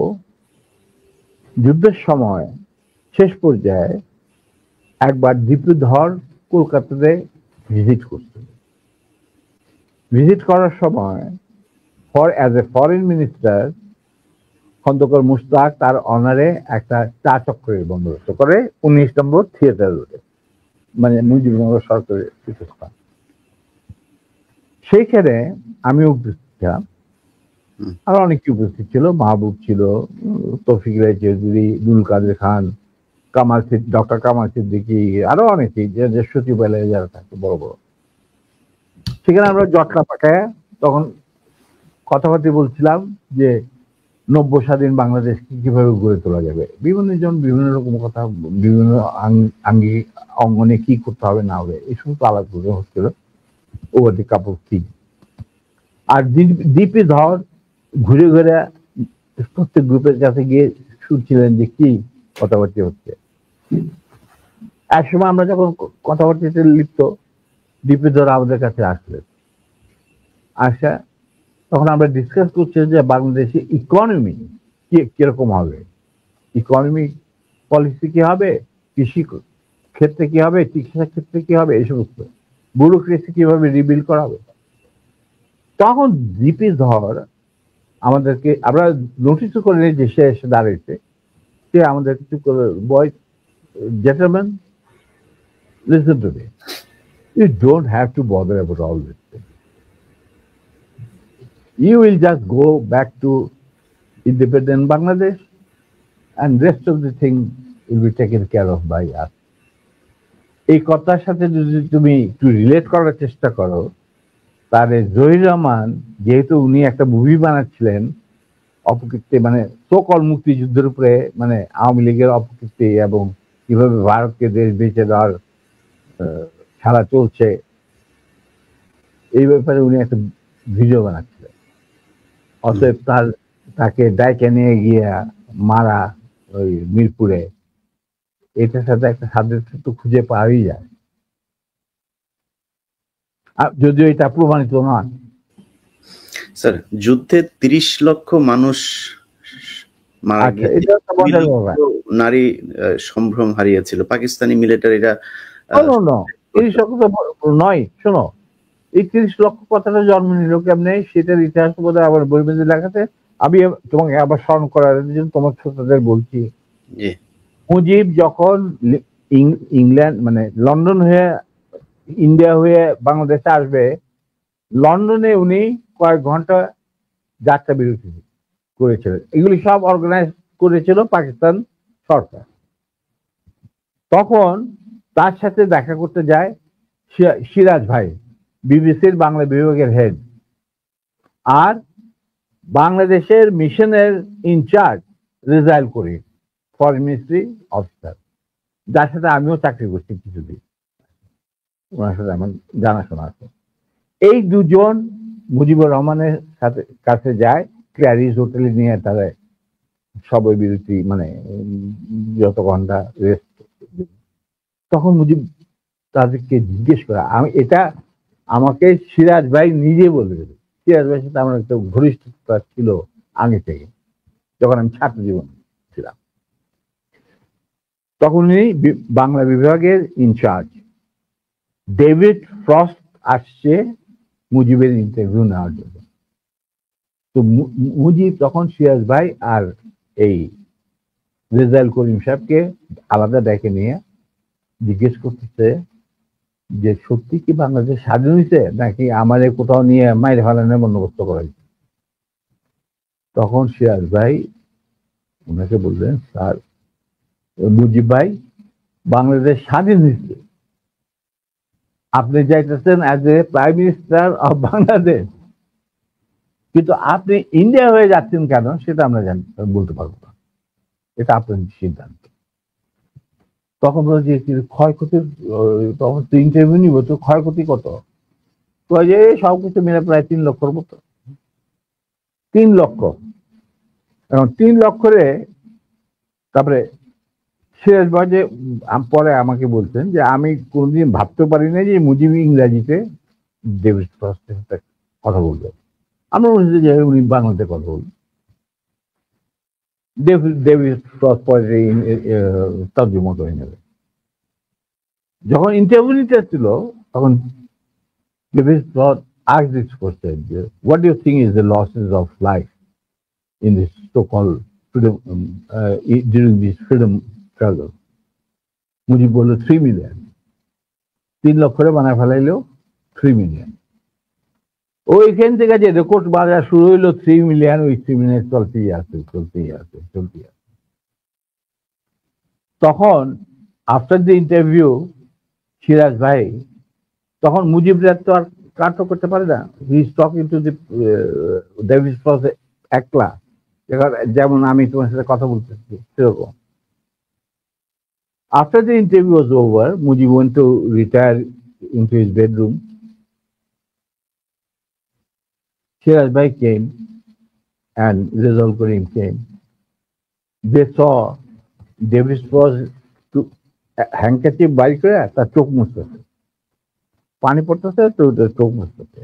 যুদ্ধের সময় শেষ পর্যায়ে একবার দীপুধর কলকাতাতে ভিজিট করছিল। ভিজিট করার সময় as a foreign minister Khondaker Mushtaq তার অনারে একটা চা চক্রের বন্দোবস্ত করে 19 নম্বর থিয়েটার রোডে, মানে মুজিবনগর সরকারের পীঠস্থান। সেইখানে আমি উপস্থিত ছিলাম, আর অনেকে উপস্থিত ছিল। মাহবুব ছিল, তৌফিক রায় চৌধুরী, দুল কাদের খান, ডক্টর কামাল সিদ্দিকী, আরো অনেকেই, যে সচিবালয়ে যারা থাকে বড় বড়। সেখানে আমরা জটলা পাঠায় তখন কথাবার্তা বলছিলাম যে 90 স্বাধীন বাংলাদেশকে কিভাবে গড়ে তোলা যাবে। বিভিন্ন জন বিভিন্ন রকম কথা, বিভিন্ন অঙ্গনে কি করতে হবে না হবে, এই সমস্ত আলাপ হচ্ছিল। ওভার কাপড় ঠিক। আর দীপি ধর ঘুরে ঘুরে প্রত্যেক গ্রুপের কাছে গিয়ে শুনছিলেন যে কি কথাবার্তা হচ্ছে। এক সময় আমরা যখন কথাবার্তাতে লিপ্ত, দীপি ধর আমাদের কাছে আসলেন। আসা তখন আমরা ডিসকাস করছি যে বাংলাদেশে ইকোনমি কিরকম হবে, ইকোনমিক পলিসি কি হবে, কৃষি ক্ষেত্রে কি হবে, চিকিৎসা ক্ষেত্রে কি হবে, এই সমস্ত ব্যুরোক্রেসি কিভাবে রিবিল্ড করা হবে। তখন জিপি ধর আমাদেরকে, আমরা নোটিসও করে নিই যে সে এসে দাঁড়িয়েছে, সে আমাদের কিছু করে, boys, gentlemen, listen to me. You don't have to bother about all this thing. You will just go back to independent Bangladesh and rest of the thing will be taken care of by us. এই কথার সাথে যদি তুমি একটু relate করার চেষ্টা করো, তাহলে জহির রহমান, যেহেতু উনি একটা মুভি বানাচ্ছিলেন অপকীর্তি, মানে সকল মুক্তিযুদ্ধের উপরে, মানে আওয়ামী লীগের অপকীর্তি এবং কিভাবে ভারতকে দেশ বেঁচে দেওয়ার খেলা চলছে, এই ব্যাপারে উনি একটা ভিডিও বানাচ্ছিলেন। অতএব তাকে ডাইকে নিয়ে গিয়ে মারা ওই মিরপুরে, এটার সাথে একটা সাদৃশ্য তো খুঁজে পাওয়াই যায়, যদিও এটা প্রমাণিত নয়। স্যার, যুদ্ধে 30 লক্ষ মানুষ মারা গিয়েছে, নারী সম্ভ্রম হারিয়েছিল পাকিস্তানি মিলিটারিরা। 30 লক্ষ তো নয়, শোনো, এই 30 লক্ষ কথাটা জন্ম নিল কেমনে, সেটার ইতিহাস বোধ হয় আবার বইমেজে লেখাতে। আমি তোমাকে আবার স্মরণ করার জন্য তোমার ছোটদের বলছি, মুজিব যখন ইংল্যান্ড মানে লন্ডন হয়ে ইন্ডিয়া হয়ে বাংলাদেশে আসবে, লন্ডনে উনি কয়েক ঘন্টা যাত্রা বিরতি করেছিলেন। এগুলি সব অর্গানাইজ করেছিল পাকিস্তান সরকার। তখন তার সাথে দেখা করতে যায় সিরাজ ভাই, বিবিসির বাংলা বিভাগের হেড, আর বাংলাদেশের মিশনের ইনচার্জ রেজাইল করিম, ফরেন মিনিস্ট্রি অফিসার, যার সাথে আমিও চাকরি করছি কিছুদিন, ওনার সাথে আমার জানাশোনা আছে। এই দুজন মুজিবুর রহমানের কাছে যায়, ক্ল্যারিস হোটেলে নিয়ে তারা সবাই বিরতি, মানে যত ঘন্টা রেস্ট। তখন মুজিব তাদেরকে জিজ্ঞেস করা, আমি এটা আমাকে সিরাজ ভাই নিজে বলে দেবে। সিরাজ ভাইয়ের সাথে আমার একটা ঘনিষ্ঠতা ছিল আগে থেকে, যখন আমি ছাত্র জীবন ছিলাম। তখন উনি বাংলা বিভাগের ইনচার্জ। ডেভিড ফ্রস্ট আসছে মুজিবের ইন্টারভিউ নেওয়ার জন্য। তো মুজিব তখন সিরাজ ভাই আর এই রেজাইল করিম সাহেবকে আলাদা ডেকে নিয়ে জিজ্ঞেস করতেছে যে সত্যি কি বাংলাদেশ স্বাধীন হয়েছে, নাকি আমাদের কোথাও নিয়ে মাইরে ফেলানোর বন্দোবস্ত করা হয়েছে। তখন সিরাজ ভাই ওনাকে বললেন, স্যার, মুজিব ভাই, বাংলাদেশ স্বাধীন হয়েছে, আপনি যাইতেছেন as a prime minister of Bangladesh, কিন্তু আপনি ইন্ডিয়া হয়ে যাচ্ছেন কেন সেটা আমরা বলতে পারবো না, এটা আপনার সিদ্ধান্ত। তখন বলছি ক্ষয়ক্ষতি, তখন তো ইন্টারভিউ নিব, তো ক্ষয়ক্ষতি কত, যে সবকিছু মিলে প্রায় 3 লক্ষর মতো। 3 লক্ষ, এখন 3 লক্ষরে। তারপরে সিরাজ ভাই যে পরে আমাকে বলছেন যে আমি কোনদিন ভাবতে পারি না যে মুজিব ইংরাজিতে ডেভিড ফ্রস্টের সাথে কথা বলবে। আমরা বলছি যে উনি বাংলাতে কথা বলবেন। ডেভিড ফ্রস্ট পরে তর্জমা করে নেবে। যখন ইন্টারভিউ নিতে ছিল, তখন David frost asked this question, what do you think is the losses of life in this so-called freedom during this freedom struggle? Mujib বললো 3 মিলিয়ন। 3 লক্ষরে বানায় ফেলাইলেও 3 মিলিয়ন। ওইখান থেকে যে রেকর্ড বাজার শুরু হইলো 3 মিলিয়ন, ওই 3 মিলিয়ন চলতেই আছে। তখন আফটার দ্য ইন্টারভিউ সিরাজ ভাই, তখন মুজিবরা তো আর কাট করতে পারে না, he is talking to the David frost একলা, যেমন আমি তোমার সাথে কথা বলতেছি সেরকম। After the interview was over, Mujib went to retire into his bedroom. Shiraz Bhai came and Rizal Karim came. They saw David Frost to handkerchief বাইর করে তার চোখ মুছতেছে, পানি পড়তেছে তো চোখ মুছতেছে।